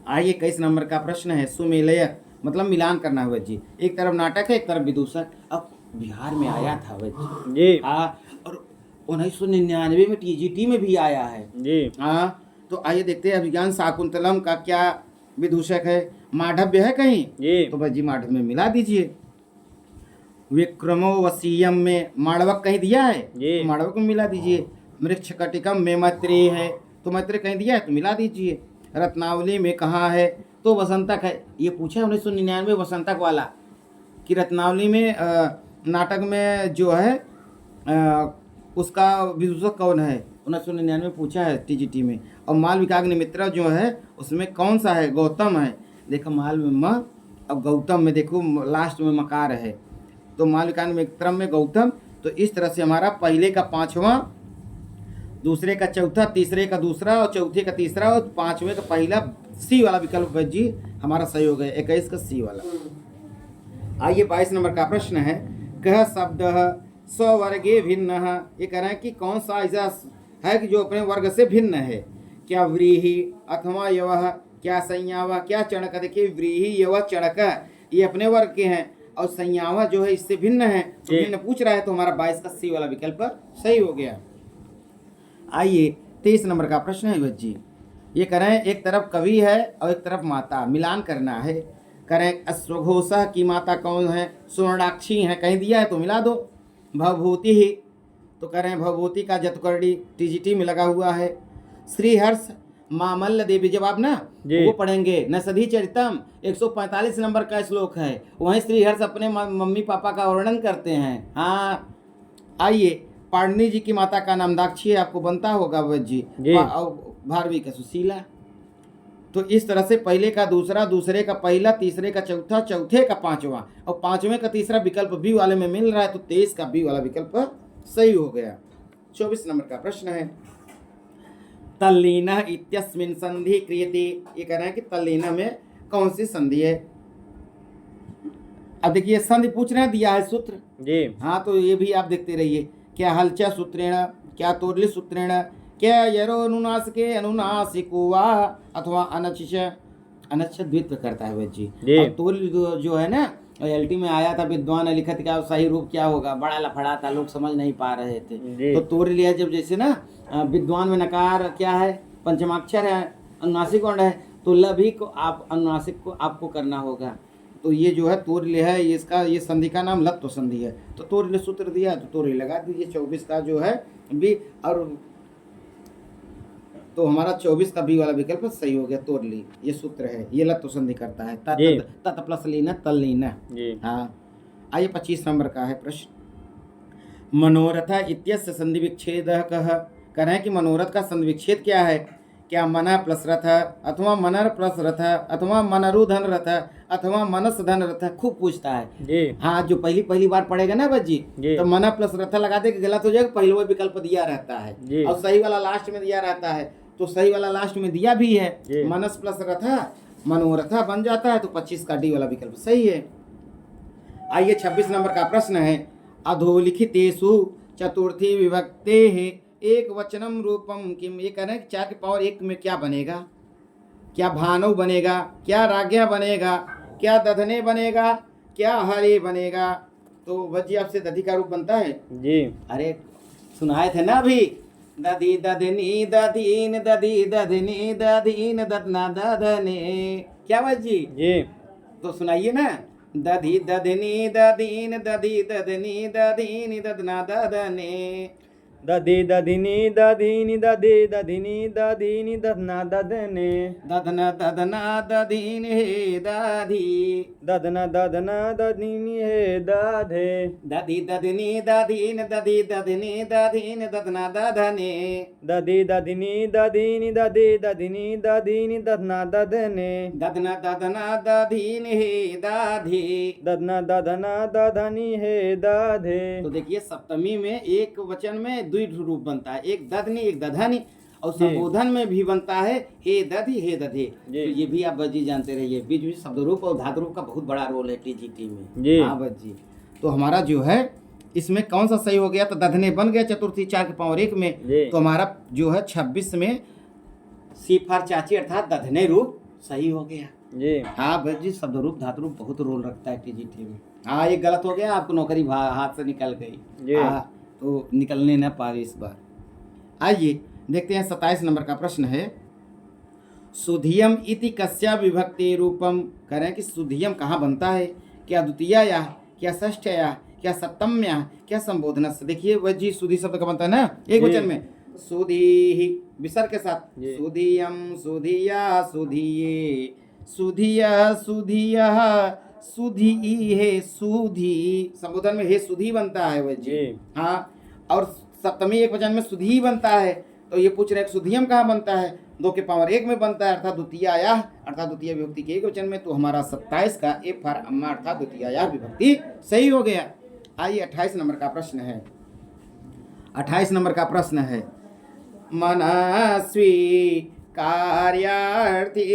आइए 21 नंबर का प्रश्न है, सुमेलय मतलब मिलान करना हुआ जी। एक तरफ नाटक है, एक तरफ विदूषक। अब बिहार में आया था वह जी। हाँ, और 1999 में टीजीटी में भी आया है जी। हाँ। तो आइए देखते हैं अभिज्ञान शाकुंतलम का क्या विदूषक है। माढ़व्य है कहीं जी। तो भाई जी माढ़व में मिला दीजिए। विक्रमो वसीयम में माड़वक कहीं दिया है जी। तो माड़वक में मिला दीजिए। मृक्षकटिकम में मैत्रेय है तो मैत्रेय कहीं दिया है तो मिला दीजिए। रत्नावली में कहाँ है तो वसंतक है। ये पूछा है 1999 वसंतक वाला कि रत्नावली में नाटक में जो है उसका विदूषक कौन है, 1999 पूछा है टीजीटी में। और माल विकाग निमित्रा जो है उसमें कौन सा है, गौतम है। देखो माल में म और गौतम में देखो लास्ट में मकार है, तो माल विकाग निमित्रम में गौतम। तो इस तरह से हमारा पहले का पांचवा, दूसरे का चौथा, तीसरे का दूसरा और चौथे का तीसरा और पांचवें का पहला सी वाला विकल्प जी हमारा सही हो गया, 21 का सी वाला। आइए 22 नंबर का प्रश्न है, कह शब्द स्ववर्गे भिन्न। ये कह रहे हैं कि कौन सा ऐसा है कि जो अपने वर्ग से भिन्न है। क्या व्रीहि अथवा यवः, क्या संयावः, क्या चणक। देखिए व्रीहि यवः चणक ये अपने वर्ग के हैं और संयावः जो है इससे भिन्न है, तो भिन्न पूछ रहा है, तो हमारा 22 का सी वाला विकल्प सही हो गया। आइए 23 नंबर का प्रश्न है जी। ये कह रहे हैं एक तरफ कवि है और एक तरफ माता, मिलान करना है। कह रहे हैं अश्वघोषः की माता कौन है, स्वर्णाक्षी है, कहीं दिया है तो मिला दो। भवभूति ही तो कह रहे हैं भवभूति का जतकर्णी टीजीटी में लगा हुआ है। श्रीहर्ष मामल्ल देवी, जब आप ना वो पढ़ेंगे नसधी चरितम 145 नंबर का श्लोक है, वहीं श्रीहर्ष अपने मम्मी पापा का वर्णन करते हैं। हाँ आइए पाणनी जी की माता का नाम दाक्षी है, आपको बनता होगा वह जी। भारवी का सुशीला। तो इस तरह से पहले का दूसरा, दूसरे का पहला, तीसरे का चौथा, चौथे का पांचवा और पांचवें का तीसरा विकल्प बी वाले में मिल रहा है, तो 23 का बी वाला विकल्प सही हो गया। 24 नंबर का प्रश्न है, तल्लीनः इत्यस्मिन् संधि क्रियते। ये कह रहे हैं कि तल्लीनः में कौन सी संधि है। अब देखिए संधि पूछ रहे हैं, दिया है सूत्र जी। हाँ तो ये भी आप देखते रहिए, क्या हलचा सूत्रेण, क्या तोरली सूत्रेण, क्या यरो अनुनासिके अनुनासिको वा अथवा अनच्छ अनच्छ द्वित्व करता है वह जी। और तोरली जो है ना एलटी में आया था, विद्वान लिखत का सही रूप क्या होगा, बड़ा लफड़ा था, लोग समझ नहीं पा रहे थे। तो तोरली है जब जैसे ना विद्वान में नकार क्या है, पंचमाक्षर है, अनुनासिक वर्ण है, तो लभी को आप अनुनासिक को आपको करना होगा। तो ये जो है तोरली है, इसका ये संधि का नाम लत्व संधि है। तो तोरली सूत्र दिया तो तोरली लगा दीजिए। 24 का जो है बी, और तो हमारा 24 का बी वाला विकल्प सही हो गया। तोरली ये सूत्र है, ये लत्व संधि करता है, तत् प्लस लीना तल्लीना। हाँ आइए 25 नंबर का है प्रश्न, मनोरथ इत्यस्य संधि विच्छेदः कः। कह रहे हैं कि मनोरथ का संधि विच्छेद क्या है, क्या मन प्लस रथ अथवा मनर प्लस रथ अथवा मनरु धन रथ अथवा मनस धन रथ। खूब पूछता है जी। हाँ जो पहली बार पढ़ेगा ना बच्ची तो मन प्लस रथ लगा दे, गलत हो जाएगा, पहले वो विकल्प दिया रहता है और सही वाला लास्ट में दिया रहता है, तो सही वाला लास्ट में दिया भी है, मनस प्लस रथ मनोरथ बन जाता है, तो 25 का डी वाला विकल्प सही है। आइए 26 नंबर का प्रश्न है, अधोलिखितेषु चतुर्थी विभक्ते है एक वचनम रूपम किम। ये कह रहे हैं 4 के पावर 1 में क्या बनेगा, क्या भानु बनेगा, क्या राज्ञा बनेगा, क्या दधने बनेगा, क्या हरे बनेगा। तो भज्जी आपसे दधी का रूप बनता है जी। अरे सुनाए थे ना अभी, दधी दधनी दधीन दधी दधनी दधीन दधना दधने, क्या भज्जी जी। तो सुनाइए ना, दधी दधनी दधीन दधी दधनी दधीन दधना दधने, दधि दधिनी दधिनी दधि दधिनी दधिनी दधना दधने दधना दधना दधीन हे दाधी दधना दधना दधिनी हे दाधे दधी दधनी दधीन दधी दधनी दधीन दधना दधने दधि दधिनी दधिनी दधि दधिनी दधिनी दधना दधने दधना दधना दधीन हे दाधी। दधना दधना दधनी हे दाधे। तो देखिए सप्तमी में एक वचन में द्वि रूप बनता है, एक दधनी एक दधनी, और संबोधन में भी बनता है हे दधी हे दधे। तो ये भी आप बज्जी जानते रहिए, बीच बीच शब्द रूप और धातु रूप का बहुत बड़ा रोल है टीजीटी में। हाँ बज्जी। तो हमारा जो है इसमें कौन सा सही हो गया, तो दधने बन गया चतुर्थी 4 के पावर 1 में। तो हमारा जो है 26 में सी फार चाची अर्थात दधने रूप सही हो गया जी। हाँ बज्जी, शब्द रूप धातु रूप बहुत रोल रखता है टीजीटी में। हाँ ये गलत हो गया, आपको नौकरी हाथ से निकल गई। हाँ तो निकलने न पाए इस बार। आइए देखते हैं 27 नंबर का प्रश्न है, सुधियम इति कस्या विभक्ति रूपम। कह रहे हैं कि सुधियम कहाँ बनता है, क्या द्वितीया या क्या षष्ठ या क्या सप्तम या क्या संबोधन से। देखिए वह जी सुधी शब्द का बनता है ना एक वचन में, सुधी विसर्ग के साथ, सुधियम सुधिया सुधिये सुधिया सुधिया सुधी है सुधी, संबोधन में हे सुधी बनता है वह जी। हाँ और सप्तमी एक वचन में सुधी बनता है। तो ये पूछ रहे हैं सुधियम कहाँ बनता है, 2 के पावर 1 में बनता है अर्थात द्वितीया अर्थात द्वितीय विभक्ति के एक वचन में। तो हमारा 27 का ए फॉर अम्मा अर्थात द्वितीया विभक्ति सही हो गया। आइए 28 नंबर का प्रश्न है। 28 नंबर का प्रश्न है, मनस्वी कार्यार्थी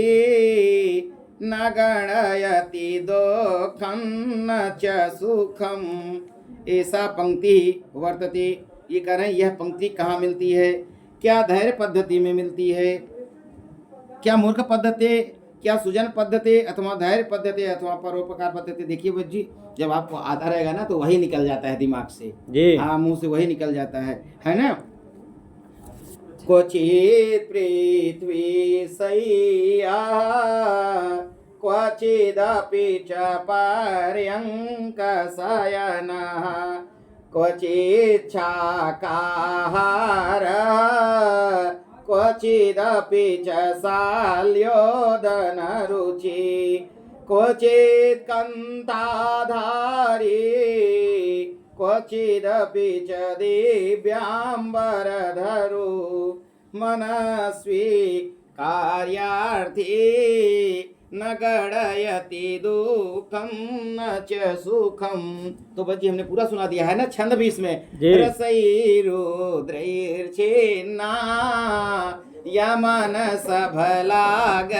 न गणयति दुःखं न च सुखम। ऐसा पंक्ति वर्तते। ये कह रहे हैं यह पंक्ति कहाँ मिलती है, क्या धैर्य पद्धति में मिलती है, क्या मूर्ख पद्धति, क्या सुजन पद्धति अथवा धैर्य पद्धति अथवा परोपकार पद्धति। देखिए बच्ची जब आपको आधा रहेगा ना तो वही निकल जाता है दिमाग से जी। हाँ मुंह से वही निकल जाता है ना। क्वचित पृथ्वी सैया क्वचिदपि च पर्यङ्क शयनः क्वचित् शाकाहारः क्वचिदपि च शाल्योदनरुचि क्वचित् कान्ताधारी क्वचिदपि च दिव्याम्बरधरो मनस्वी कार्यार्थी न गणयति दुःखं न च सुखम। तो बच्चे हमने पूरा सुना दिया है ना, छंद भी इसमें, रसैरुद्रैर्छिन्ना यमन सभलाग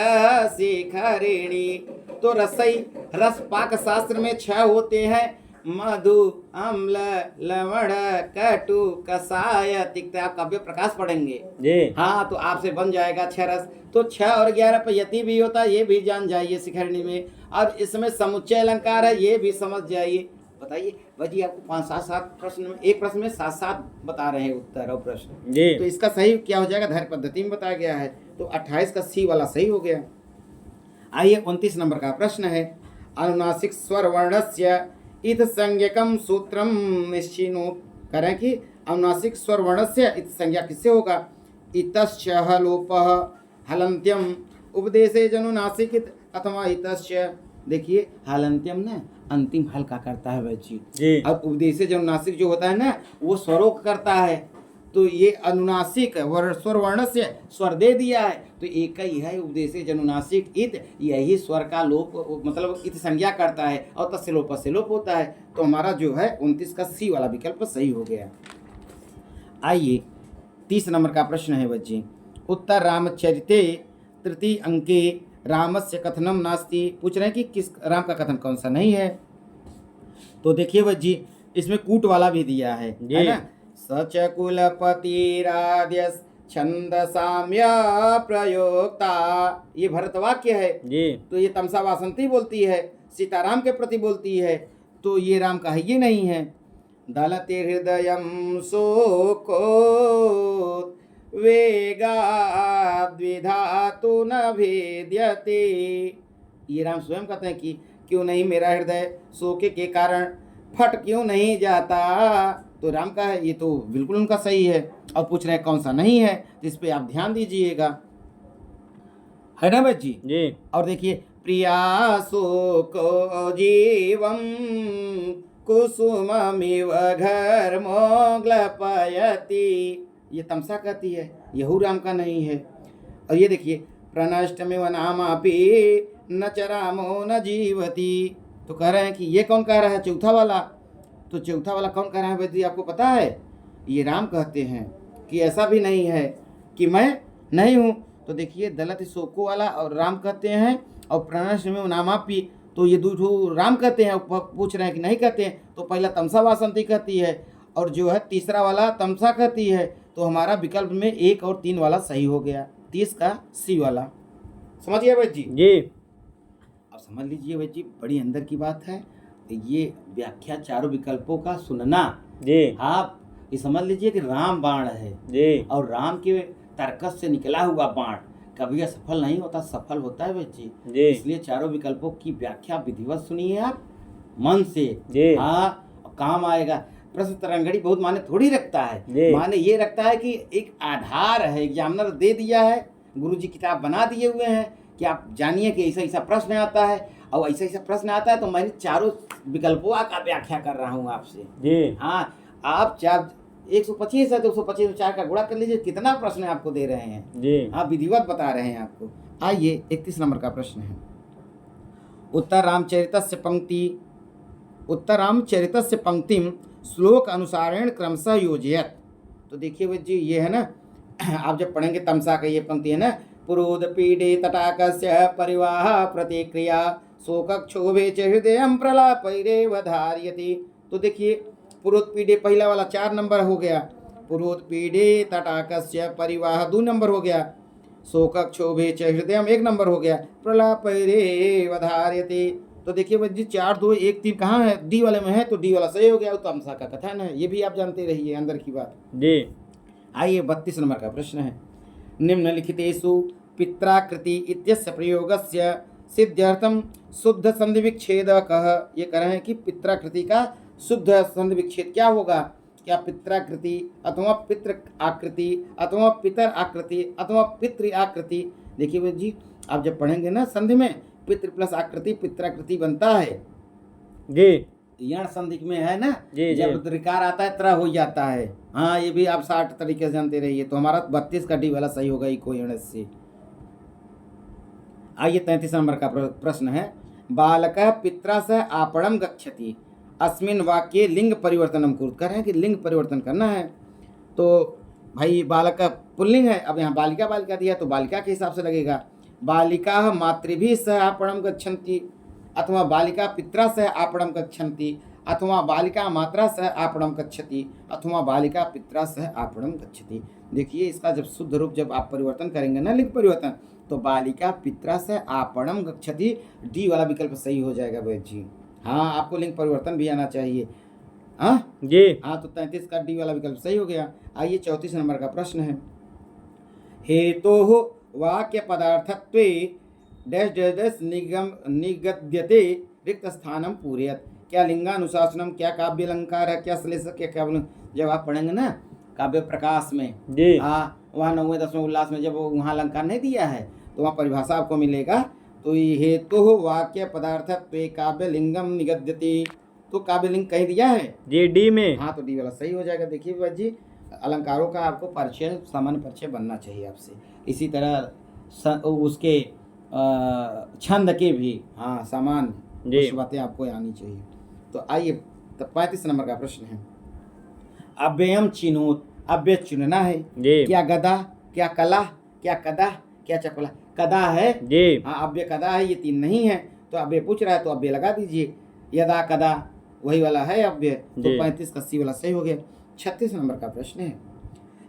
शिखरिणी। तो रसई रस पाक शास्त्र में 6 होते हैं, मधु अम्ल लवण कटु कसाय तिक्ता। आप काव्य प्रकाश पढ़ेंगे जी। हाँ तो आपसे बन जाएगा 6 रस। तो 6 और 11 पर यति भी होता है, ये भी जान जाइए शिखरणी में। और इसमें समुच्चय अलंकार है, ये भी समझ जाइए। बताइए भाजी आपको 5-7 प्रश्न में, एक प्रश्न में 7-7 बता रहे हैं उत्तर और प्रश्न जी। तो इसका सही क्या हो जाएगा, धैर्य पद्धति में बताया गया है। तो 28 का सी वाला सही हो गया। आइए 29 नंबर का प्रश्न है, अनुनासिक स्वर वर्णस्य इत संज्ञकम सूत्रम निश्चिनो। करें कि अनुनासिक स्वर वर्णस्य इत संज्ञा किससे होगा, इतश्च हलोपः हलंत्यम उपदेशे जनुनासिक अथवा इतश्च। देखिए हलंत्यम ना अंतिम हल का करता है बच्ची, और उपदेशे जनुनासिक जो होता है ना वो स्वरों का करता है। तो ये अनुनासिक स्वर वर्ण से स्वर दे दिया है, तो एक ही है उपदेशे जनुनासिक इत, यही स्वर का लोप मतलब इत संज्ञा करता है और तस्य लोप से लोप होता है। तो हमारा जो है 29 का सी वाला विकल्प सही हो गया। आइए 30 नंबर का प्रश्न है बच्चे, उत्तर रामचरिते तृतीय अंके रामस्य कथनम नास्ति। पूछ रहे हैं कि किस राम का कथन कौन सा नहीं है। तो देखिए बच्ची इसमें कूट वाला भी दिया है ना, सच कुलपतिराद्य छंद साम्य प्रयोक्ता। ये भरतवाक्य है जी। तो ये तमसा वासंती बोलती है, सीताराम के प्रति बोलती है, तो ये राम का है, ये नहीं है। दलते हृदयम शोको वेगाद्विधातु न भेद्यते। ये राम स्वयं कहते हैं कि क्यों नहीं मेरा हृदय शोक के कारण फट क्यों नहीं जाता। तो राम का है, ये तो बिल्कुल उनका सही है। और पूछ रहे हैं कौन सा नहीं है, तो इस पे आप ध्यान दीजिएगा, है ना बच्ची जी। और देखिए, प्रियासो को जीवम कुसुममिव घर्मोग्लपयति, ये तमसा कहती है, यहू राम का नहीं है। और ये देखिए, प्रनष्टमिव नामापि न च रामो न जीवति, तो कह रहे हैं कि ये कौन कह रहा है, चौथा वाला। तो चौथा वाला कौन कह रहा है बेटी, आपको पता है? ये राम कहते हैं कि ऐसा भी नहीं है कि मैं नहीं हूँ। तो देखिए, दलत शोको वाला और राम कहते हैं, और प्रणश में नामापी, तो ये दो राम कहते हैं। पूछ रहे हैं कि नहीं कहते हैं, तो पहला तमसा वासंती कहती है, और जो है तीसरा वाला तमसा कहती है। तो हमारा विकल्प में 1 और 3 वाला सही हो गया, 30 का सी वाला। समझ गया भाई जी? जी। अब समझ लीजिए भाई जी, बड़ी अंदर की बात है ये व्याख्या चारों विकल्पों का सुनना। जी। आप ये समझ लीजिए कि राम बाण है जी। और राम के तर्कस से निकला हुआ बाण कभी असफल नहीं होता, सफल होता है बच्ची। जी। इसलिए चारों विकल्पों की व्याख्या विधिवत सुनिए आप मन से। जी। हाँ, काम आएगा। प्रश्न तरंगड़ी बहुत माने थोड़ी रखता है, जी। माने ये रखता है कि एक आधार है, एग्जामिनर दे दिया है, गुरुजी किताब बना दिए हुए हैं कि आप जानिए कि ऐसा ऐसा प्रश्न आता है, और ऐसा ऐसा प्रश्न आता है तो मैं चारों विकल्पों का व्याख्या कर रहा हूँ आपसे। जी। हाँ, आप 125 है तो 125 में 4 का गुणा कर लीजिए, कितना प्रश्न आपको दे रहे हैं। जी। हाँ, विधिवत बता रहे हैं आपको। आइए 31 नंबर का प्रश्न है, उत्तर रामचरितस्य पंक्तिम श्लोक अनुसारेण क्रमशः योजयत। तो देखिए भाई जी, ये है ना, आप जब पढ़ेंगे तमसा का ये पंक्ति है ना, पुरोद पीडे तटाकस्य परिवाह प्रतिक्रिया शोकक्षोभे च हृदयं प्रलापैरेव धार्यति। तो देखिए, पुरोद पीडे पहला वाला 4 नंबर हो गया, पुरोद पीडे तटाकस्य परिवाह 2 नंबर हो गया, शोकक्षोभे च हृदयं 1 नंबर हो गया, प्रलापैरेव धार्यति। तो देखिए भाई जी, 4 2 1 3 कहाँ है, डी वाले में है, तो डी वाला सही हो गया। तो तमसा का कथन है, ये भी आप जानते रहिए अंदर की बात। जी। आइए 32 नंबर का प्रश्न है, निम्नलिखितेषु पित्राकृति इत्यस्य प्रयोगस्य सिद्ध्यर्थम शुद्ध संधि विच्छेद कह। ये कह रहे हैं कि पित्राकृति का शुद्ध संधि विच्छेद क्या होगा, क्या पित्राकृति अथवा पितृ आकृति अथवा पितर आकृति अथवा पितृ आकृति। देखिए भाई जी, आप जब पढ़ेंगे ना संधि में, पितृ प्लस आकृति पित्राकृति बनता है। जी। यण संधि में है ना, जी। जब त्रिकार आता है त्र हो जाता है। हाँ, ये भी आप 60 तरीके से जानते रहिए। तो हमारा 32 का डी वाला सही होगा, इको यण से। आइए 33 नंबर का प्रश्न है, बालकः पित्रा सह आपणम गच्छति अस्मिन् वाक्ये लिंग परिवर्तनम कुरु। कह रहे हैं कि लिंग परिवर्तन करना है। तो भाई बालक का पुल्लिंग है, अब यहाँ बालिका बालिका दिया तो बालिका के हिसाब से लगेगा। बालिका मातृभिः सह आपणम गच्छन्ति, अथवा बालिका पित्रा सह आपणम गच्छन्ति, अथवा बालिका मात्रा सह आपणम गच्छति, अथवा बालिका पित्रा सह आपणम गच्छति। देखिए, इसका जब शुद्ध रूप जब आप परिवर्तन करेंगे ना, लिंग परिवर्तन, तो बालिका पित्रा सह आपणम गच्छति, डी वाला विकल्प सही हो जाएगा भाई जी। हाँ, आपको लिंग परिवर्तन भी आना चाहिए। हाँ जी। हाँ, तो 33 का डी वाला विकल्प सही हो गया। आइए 34 नंबर का प्रश्न है, हेतोः वाक्य पदार्थत्वे डैश डैश डैश निगद्यते रिक्त स्थानम पूरयत। क्या लिंगानुशासनम, क्या काव्य अलंकार है, क्या श्लेषक, क्या क्या। जब आप पढ़ेंगे ना काव्य प्रकाश में, जी। हाँ, वहाँ 9वें 10वें उल्लास में जब वहाँ अलंकार नहीं दिया है तो वहाँ परिभाषा आपको मिलेगा। तो ये हेतु वाक्य पदार्थत्वे काव्य लिंगम निगद्यते, तो काव्य लिंग कहीं दिया है जी, डी में। हाँ, तो डी वाला सही हो जाएगा। देखिए भाई जी, अलंकारों का आपको परिचय, सामान्य परिचय बनना चाहिए आपसे। इसी तरह उसके छंद के भी हाँ सामान्य कुछ बातें आपको आनी चाहिए। तो आइए 35 नंबर का प्रश्न है, अव्ययम चिनोत। अव्यय चुनना है जी। क्या गदा, क्या कला, क्या कदा, क्या चपला। कदा है जी। हाँ, अव्यय कदा है, ये 3 नहीं है। तो अव्यय पूछ रहा है तो अव्यय लगा दीजिए, यदा कदा वही वाला है अव्यय। तो 35 का सी वाला सही हो गया। 36 नंबर का प्रश्न है,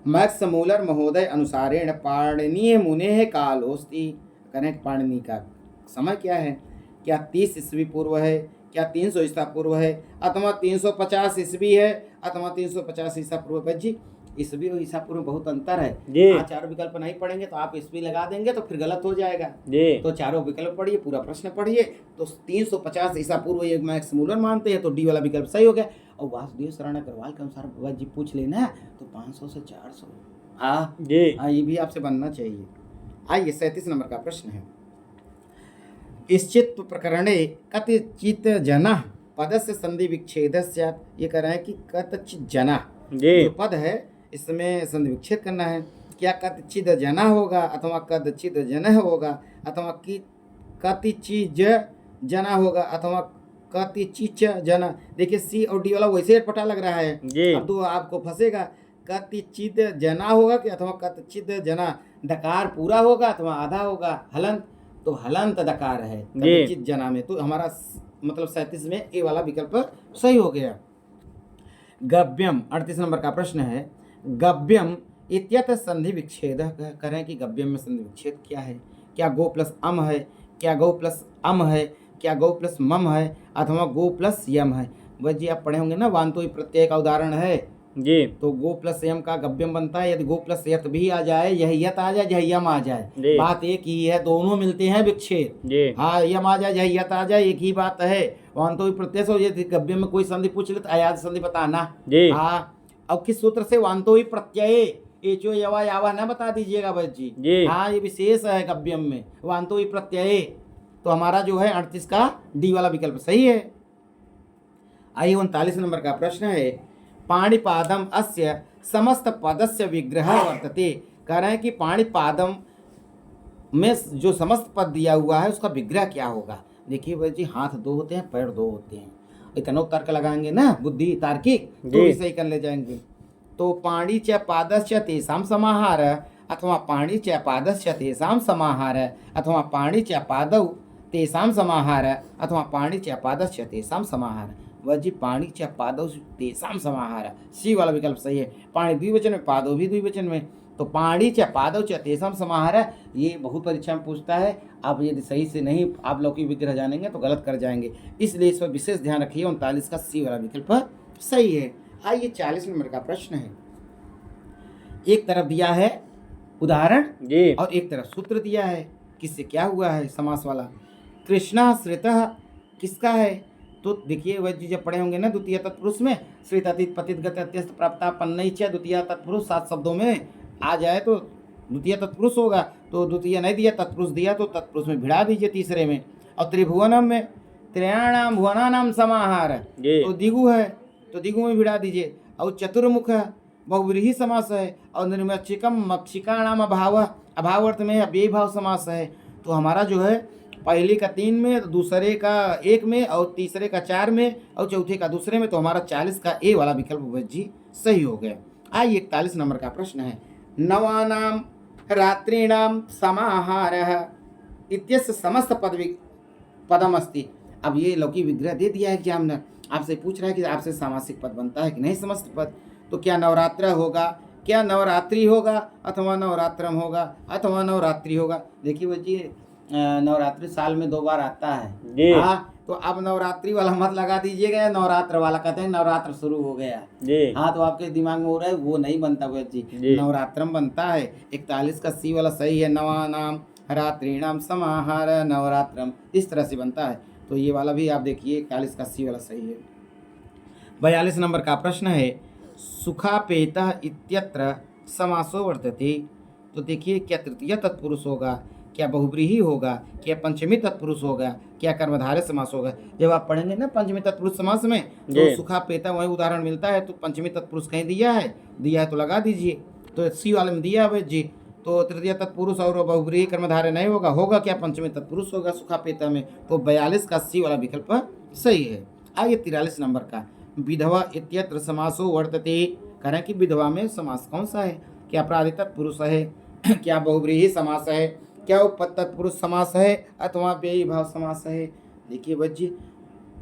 मैक्स मूलर महोदय अनुसारेण पाणिनीय मुने कालोस्ति। करें पाणिनि का समय क्या है, क्या 30 ईस्वी पूर्व है, क्या 300 ईसा पूर्व है, अथवा 350 ईस्वी है, अथवा 350 ईसा पूर्व है। जी, ईस्वी और ईसा पूर्व बहुत अंतर है। हाँ, चारों विकल्प नहीं पढ़ेंगे तो आप ईस्वी लगा देंगे तो फिर गलत हो जाएगा जी। तो चारों विकल्प पढ़िए, पूरा प्रश्न पढ़िए। तो 350 ईसा पूर्व ये मैक्स मूलर मानते हैं, तो डी वाला विकल्प सही हो गया। और वासुदेव शरण अग्रवाल के अनुसार भगवत जी पूछ लेना तो 500 से 400। हाँ जी हाँ, ये भी आपसे बनना चाहिए। आइए 37 नंबर का प्रश्न है। इश्चित प्रकरणे कतिचित जना पदस्य संधि विच्छेद। ये कह रहे हैं कि कतिचित जना जी जो पद है इसमें संधि विच्छेद करना है। क्या कतिचित जना होगा अथवा कदचित जन होगा अथवा कि कतिचिज जना होगा अथवा कतिचिच जना। देखिए सी और डी वाला वैसे ही पटा लग रहा है। जी अब तो आपको फंसेगा कतिचित जना होगा कि अथवा कतिचित जना। दकार पूरा होगा अथवा आधा होगा। हलंत तो हलंत दकार है कतिचित जना में, तो हमारा मतलब 37 में ए वाला विकल्प सही हो गया। गव्यम 38 नंबर का प्रश्न है। गव्यम इत्यत संधि विच्छेद। करें कि गव्यम में संधि विच्छेद क्या है? क्या गो प्लस अम है, क्या गौ प्लस अम है, क्या गौ प्लस मम है अथवा गो प्लस यम है? वह जी आप पढ़े होंगे ना, वांतो प्रत्यय का उदाहरण है जी तो गो प्लस यम का गव्यम बनता है। यदि गो प्लस यत भी आ जाए, यह यत आ जाए, यह यम आ जाए, जी बात एक ही है, दोनों मिलते हैं विच्छेद। जी हाँ यम आ जाए यह यत आ जाए, एक ही बात है। वांतो प्रत्यय से यदि गव्यम में कोई संधि पूछ ले तो अयाद संधि बताना। जी हाँ अब किस सूत्र से? वांतो प्रत्यय एचो यवा यावा ना बता दीजिएगा बस जी। जी हाँ ये विशेष है गव्यम में, वांतो प्रत्यय। तो हमारा जो है 38 का डी वाला विकल्प सही है। आइए 39 नंबर का प्रश्न है। पाणिपादम अस्य समस्त पदस्य विग्रह वर्तते। कह रहे हैं कि पाणिपादम में जो समस्त पद दिया हुआ है उसका विग्रह क्या होगा? देखिए भाई जी, हाथ दो होते हैं, पैर दो होते हैं। इतना तर्क लगाएंगे ना, बुद्धि तार्किक, तो इसे ही कर ले जाएंगे। तो पाणी च पादस्य तेषां समाहार अथवा पाणी च पादस्य तेषां समाहार अथवा पाणी च पादौ तेषां समाहार अथवा पाणी च पादस्य तेषां समाहार। वह जी पाणी च पादौ तेषां समाहार, सी वाला विकल्प सही है। पाणी द्विवचन में, पादौ भी द्विवचन में, तो पाणी च पादौ च तेषां समाहार। ये बहुत परीक्षा में पूछता है। आप यदि सही से नहीं आप लौकिक विग्रह जानेंगे तो गलत कर जाएंगे, इसलिए इस पर विशेष ध्यान रखिए। 39 का सी वाला विकल्प सही है। आइए 40 नंबर का प्रश्न है। एक तरफ दिया है उदाहरण जी और एक तरफ सूत्र दिया है। किससे क्या हुआ है? समास वाला। कृष्णाश्रितः किसका है? तो देखिए वह जी जब पढ़े होंगे ना द्वितीय तत्पुरुष में, श्रित अतीत पतित गत अत्यस्त प्राप्ता पन्नई च द्वितीय तत्पुरुष 7 शब्दों में आ जाए तो द्वितीय तत्पुरुष होगा। तो द्वितीय नहीं दिया, तत्पुरुष दिया तो तत्पुरुष में भिड़ा दीजिए तीसरे में। और त्रिभुवनम में त्रयाणाम भुवनानाम समाहार, तो दिगु है तो दिगु में भिड़ा दीजिए। और चतुर्मुख बहुव्रीहि समास है। और निर्मक्षिकम मक्षिकाणाम अभाव, अभाव अर्थ में अव्ययी भाव समास है। तो हमारा जो है पहले का 3 में, दूसरे का 1 में और तीसरे का 4 में और चौथे का दूसरे में, तो हमारा 40 का ए वाला विकल्प जी सही हो गया। आइए 41 नंबर का प्रश्न है। नवानाम रात्रिणाम समाहारः इत्यस्य समस्त पदम अस्ति। अब ये लौकिक विग्रह दे दिया है एग्जामिनर, आपसे पूछ रहा है कि आपसे सामासिक पद बनता है कि नहीं समस्त पद। तो क्या नवरात्र होगा, क्या नवरात्रि होगा अथवा नवरात्रम होगा अथवा नवरात्रि होगा? देखिए बच्ची नवरात्रि साल में 2 बार आता है। हाँ तो अब नवरात्रि वाला मत लगा दीजिएगा, नवरात्र वाला कहते हैं नवरात्र शुरू हो गया जी। हाँ तो आपके दिमाग में हो रहा है वो नहीं बनता बच्ची, नवरात्रम बनता है। 41 का सी वाला सही है। नवानाम रात्रिणाम समाहार नवरात्रम, इस तरह से बनता है। तो ये वाला भी आप देखिए 41 का सी वाला सही है। 42 नंबर का प्रश्न है। सुखापेतः इत्यत्र समासो वर्तते। तो देखिए क्या तृतीय तत्पुरुष होगा, क्या बहुव्रीहि होगा, क्या पंचमी तत्पुरुष होगा, क्या कर्मधारय समास होगा? जब आप पढ़ेंगे ना पंचमी तत्पुरुष समास में तो सुखापेतः वही उदाहरण मिलता है। तो पंचमी तत्पुरुष कहीं दिया है तो लगा दीजिए। तो सी वाले में दिया है जी। तो तृतीय तत्पुरुष और बहुव्रीहि कर्मधारय नहीं होगा, होगा क्या? पंचमी तत्पुरुष होगा सुखापेतः में। तो 42 का सी वाला विकल्प सही है। आइए 43 नंबर का। विधवा इत्यत्र समासो वर्तते। करें कि विधवा में समास कौन सा है? क्या प्राधि तत्पुरुष है, क्या बहुव्रीहि समास है, क्या उपपद तत्पुरुष समास है अथवा व्ययी भाव समास है? देखिए बच्ची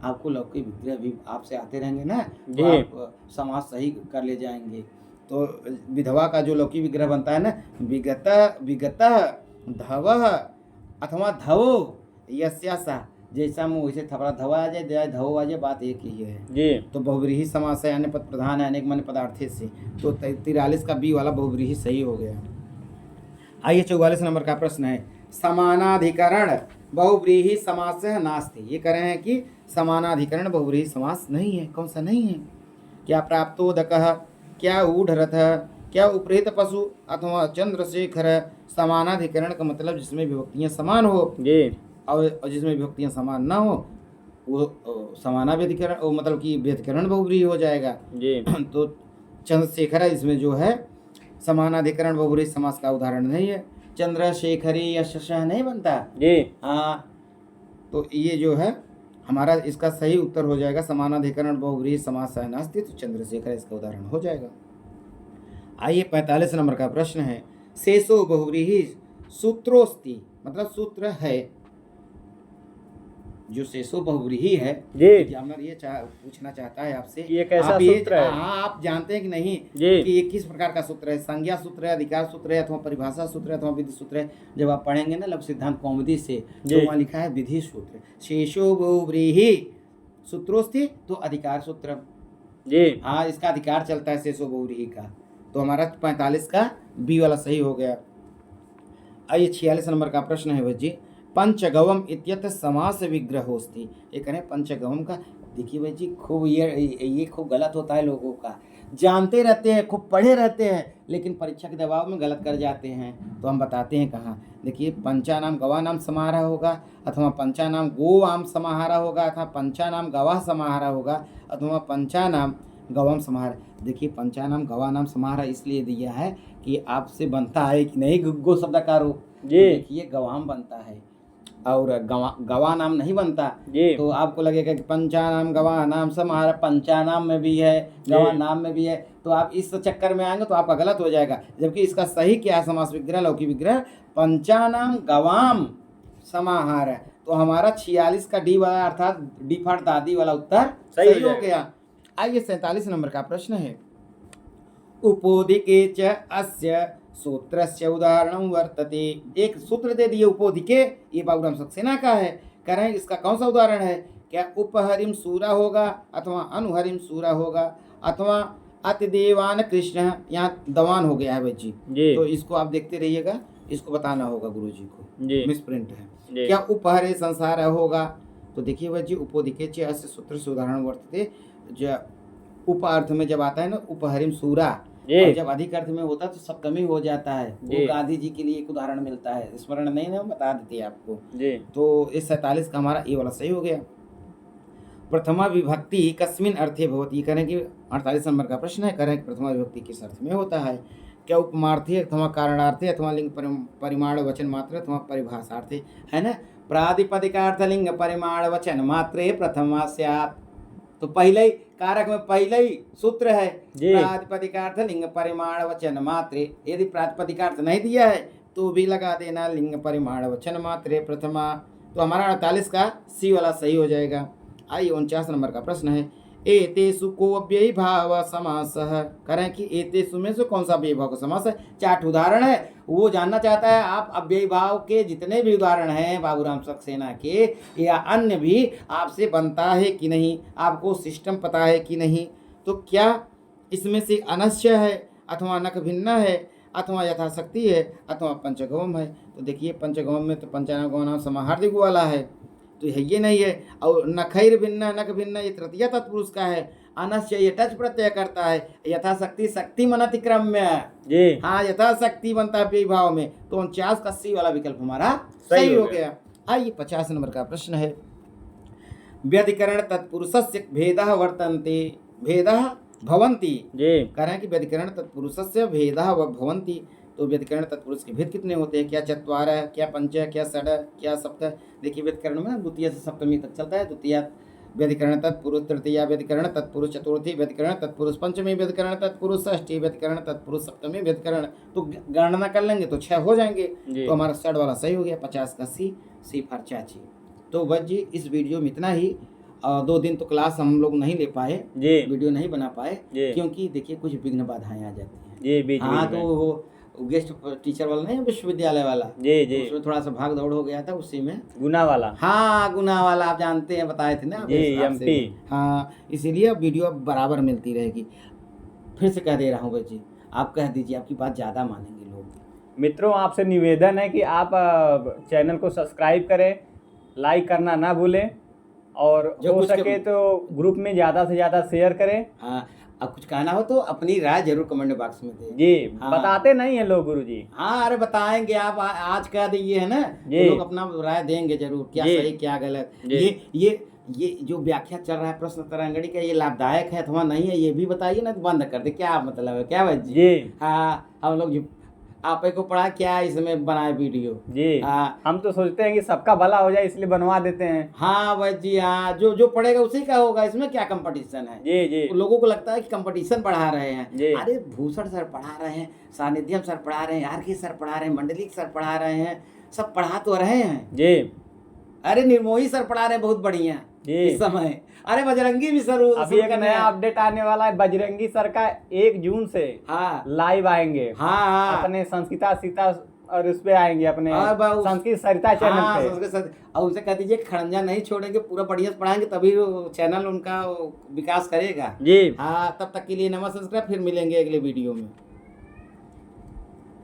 आपको लौकिक विग्रह भी आपसे आते रहेंगे ना, तो आप समास सही कर ले जाएंगे। तो विधवा का जो लौकिक विग्रह बनता है ना, विगतः धवः अथवा धवो यस्यासा, जैसा मुँह वैसे थपड़ा धवा आ जाए धवो आ जाए, बात एक ही है जी। तो बहुव्रीहि समास है, अन्य पद प्रधान है अनेक मन पदार्थे से। तो 43 का बी वाला बहुव्रीहि सही हो गया। आइए 44 नंबर का प्रश्न है। समानाधिकरण बहुव्रीहि समास नास्ति। ये कह रहे हैं कि समानाधिकरण बहुव्रीहि समास नहीं है। कौन सा नहीं है? क्या प्राप्तोदकः, क्या ऊढ़रथः, क्या उपहृत पशु अथवा चंद्रशेखर। समानाधिकरण का मतलब जिसमें विभक्तियां समान हो जी और जिसमें विभक्तियां समान ना हो वो समानाधिकरण, वो मतलब कि व्यधिकरण बहुब्रीहि हो जाएगा। जी तो चंद्रशेखर इसमें जो है समानाधिकरण बहुब्रीहि समास का उदाहरण नहीं है। चंद्रशेखरी यश नहीं बनता। जी हाँ, तो ये जो है हमारा इसका सही उत्तर हो जाएगा समानाधिकरण बहुब्रीहि समास नास्ति, तो चंद्रशेखर इसका उदाहरण हो जाएगा। आइए 45 नंबर का प्रश्न है, शेषो बहुव्रीहि सूत्रोस्ति, मतलब सूत्र है। जो शेषो बहुव्रीहि है, जी एग्जामिनर ये पूछना चाहता है आपसे, ये कैसा आप सूत्र है? हाँ, आप जानते हैं कि नहीं जी कि ये किस प्रकार का सूत्र है? संज्ञा सूत्र है, अधिकार सूत्र है, अथवा परिभाषा सूत्र है, अथवा विधि सूत्र है। जब आप पढ़ेंगे ना लघु सिद्धांत कौमुदी से, तो जी। वहाँ लिखा है विधि सूत्र। शेषो बहुव्रीहि सूत्रोस्ति, तो अधिकार सूत्र। जी हाँ, इसका अधिकार चलता है शेषो बहुव्रीहि का। तो हमारा 45 का बी वाला सही हो गया। आइए 46 नंबर का प्रश्न है भाई जी, पंचगवम इत्यत्र समास विग्रहोस्ति। ये करें पंचगवम का, देखिए भाई जी खूब ये खूब गलत होता है लोगों का, जानते रहते हैं, खूब पढ़े रहते हैं, लेकिन परीक्षा के दबाव में गलत कर जाते हैं। तो हम बताते हैं कहाँ। देखिए पंचानाम गवानाम समाहार होगा, अथवा पंचानाम गोवाम समाहार होगा, अथवा पंचानाम गवाह समाहार होगा, अथवा पंचानाम गवाम समाहार। देखिए पंचानाम गवानाम समाहार इसलिए दिया है कि आपसे बनता है कि नहीं गो शब्दकार हो। जी। तो देखिए गवाम बनता है और गवा नाम नहीं बनता। जी तो आपको लगेगा कि पंचानाम गवा नाम समाहार पंचानाम में भी है, गवा नाम में भी है, तो आप इस चक्कर में आएंगे तो आपका गलत हो जाएगा। जबकि इसका सही क्या है? समास विग्रह लौकी विग्रह पंचानाम गवाम समाहार है। तो हमारा 46 का डी वाला अर्थात डी फाट दादी वाला उत्तर सही हो गया। आइए 47 नंबर का प्रश्न है, उपोदिके च अस्य सूत्रस्य उदाहरणं वर्तते। एक सूत्र दे दिए उपोदिके, ये बाबूराम सक्सेना का है। कह रहे हैं इसका कौन सा उदाहरण है? क्या उपहरिम सूरा होगा, अथवा अनुहरिम सूरा होगा, अथवा अतिदेवान कृष्ण। यहाँ दवान हो गया है भाई जी। तो इसको आप देखते रहिएगा, इसको बताना होगा गुरु जी को, मिस प्रिंट है। क्या उपहरे संसार होगा? तो देखिए भाई जी, उपोदिके च अस्य सूत्र से उदाहरण वर्तते। उप अर्थ में जब आता है ना उपहरिम सूरा, और जब अधिक अर्थ में होता है तो सप्तमी हो जाता है। वो गांधी जी के लिए एक उदाहरण मिलता है, स्मरण नहीं ना बता देती आपको। तो इस 47 का हमारा ये वाला सही हो गया। प्रथमा विभक्ति कस्मिन अर्थे भवति। करें कि 48 नंबर का प्रश्न है, करें प्रथमा विभक्ति किस अर्थ में होता है? क्या उपमार्थी अथवा कारणार्थी, अथवा लिंग परिमाण वचन मात्र, अथवा परिभाषार्थी, है ना। प्रातिपदिकार्थ लिंग परिमाण वचन मात्रे प्रथमा स्यात्। तो पहले ही कारक में पहले ही सूत्र है प्रातिपदिकार्थ लिंग परिमाण वचन मात्रे। यदि प्रातिपदिकार्थ नहीं दिया है तो भी लगा देना लिंग परिमाण वचन मात्रे प्रथमा। तो हमारा 48 का सी वाला सही हो जाएगा। आइए 49 नंबर का प्रश्न है, एतेषु को अव्ययी भाव समासः। करें कि एतेषु में से कौन सा अव्ययी भाव का समास है? 4 उदाहरण है, वो जानना चाहता है आप अव्ययी भाव के जितने भी उदाहरण हैं बाबूराम सक्सेना के या अन्य भी आपसे बनता है कि नहीं, आपको सिस्टम पता है कि नहीं। तो क्या इसमें से अनश्य है, अथवा नख भिन्न है, अथवा यथाशक्ति है, अथवा पंचगवम है? तो देखिए पंचगवम में तो पंचानाम गवानाम समाहार्दिक वाला है, तो ये नहीं है। और नखैर भिन्न नख भिन्न ये तृतीय तत्पुरुष का है। अनश्य ये टच प्रत्यय करता है। यथाशक्ति शक्ति मन अतिक्रम्य। हाँ, यथाशक्ति बनता है भाव में। तो 49 का सी वाला विकल्प हमारा सही हो गया। आइए 50 नंबर का प्रश्न है, व्यधिकरण तत्पुरुषस्य भेदः वर्तन्ते भेदः भवन्ति। करें कि व्यधिकरण तत्पुरुषस्य भेदः भवन्ति। तो व्यधिकरण तत्पुरुष के भेद कितने होते हैं? क्या 4, क्या 5, क्या 6, क्या 7? देखिए व्यधिकरण में द्वितीय से सप्तमी तक चलता है। द्वितीय व्यधिकरण तत्पुरुष, तृतीय व्यधिकरण तत्पुरुष, चतुर्थी व्यधिकरण तत्पुरुष, पंचमी व्यधिकरण तत्पुरुष, षष्ठी व्यधिकरण तत्पुरुष, सप्तमी व्यधिकरण। तो गणना कर लेंगे तो 6 हो जाएंगे। तो हमारा शर्ट वाला सही हो गया। 50 का सी फॉर चाची। तो बस जी इस वीडियो में इतना ही। 2 दिन तो क्लास हम लोग नहीं ले पाए, वीडियो नहीं बना पाए, क्योंकि देखिए कुछ विघ्न बाधाएं आ जाती हैं। हाँ, तो वो गेस्ट टीचर वाला नहीं, विश्वविद्यालय वाला, उसमें थोड़ा सा भाग दौड़ हो गया था, उसी में गुना वाला। हाँ, गुना वाला आप जानते हैं, बताए थे ना MP। हाँ, इसीलिए वीडियो बराबर मिलती रहेगी। फिर से कह दे रहा हूँ भाई जी, आप कह दीजिए, आपकी बात ज़्यादा मानेंगे लोग। मित्रों, आपसे निवेदन है कि आप चैनल को सब्सक्राइब करें, लाइक करना ना भूलें, और हो सके तो ग्रुप में ज़्यादा से ज़्यादा शेयर करें। हाँ, अब कुछ कहना हो तो अपनी राय जरूर कमेंट बॉक्स में दें। जी, हाँ। बताते नहीं है लोग गुरुजी। हाँ, अरे बताएंगे आप आज कह दिए है ना, जी। तो लोग अपना राय देंगे जरूर, क्या जी। सही क्या गलत। जी। ये जो व्याख्या चल रहा है प्रश्न तरंगड़ी का, ये लाभदायक है अथवा नहीं है, ये भी बताइए ना, तो बंद कर दे, क्या मतलब है, क्या भाई जी? जी। हाँ, हम लोग आप को पढ़ा क्या इसमें बनाए वीडियो। जी। हाँ, हम तो सोचते हैं कि सबका भला हो जाए इसलिए बनवा देते हैं। हाँ भाई जी, हाँ, जो पढ़ेगा उसी का होगा, इसमें क्या कंपटीशन है। जी। जी। लोगों को लगता है कि कंपटीशन बढ़ा रहे हैं। जी। अरे भूषण सर पढ़ा रहे हैं, सानिध्यम सर पढ़ा रहे हैं, आर.के. सर पढ़ा रहे हैं, मंडलिक सर पढ़ा रहे हैं, सब पढ़ा तो रहे हैं। जी। अरे निर्मोही सर पढ़ा रहे हैं बहुत बढ़िया जी। इस समय। अरे बजरंगी भी सर अभी एक नया अपडेट आने वाला है, बजरंगी सर का 1 जून से हाँ लाइव आएंगे। हाँ अपने संस्कृता सीता और उस पे आएंगे, अपने संस्कृत सरिता चैनल हाँ, पे। संस्कृत और उनसे कह दीजिए खड़ंजा नहीं छोड़ेंगे, पूरा बढ़िया से पढ़ाएंगे, तभी चैनल उनका विकास करेगा। जी। हाँ, तब तक के लिए नमस्कार, फिर मिलेंगे अगले वीडियो में।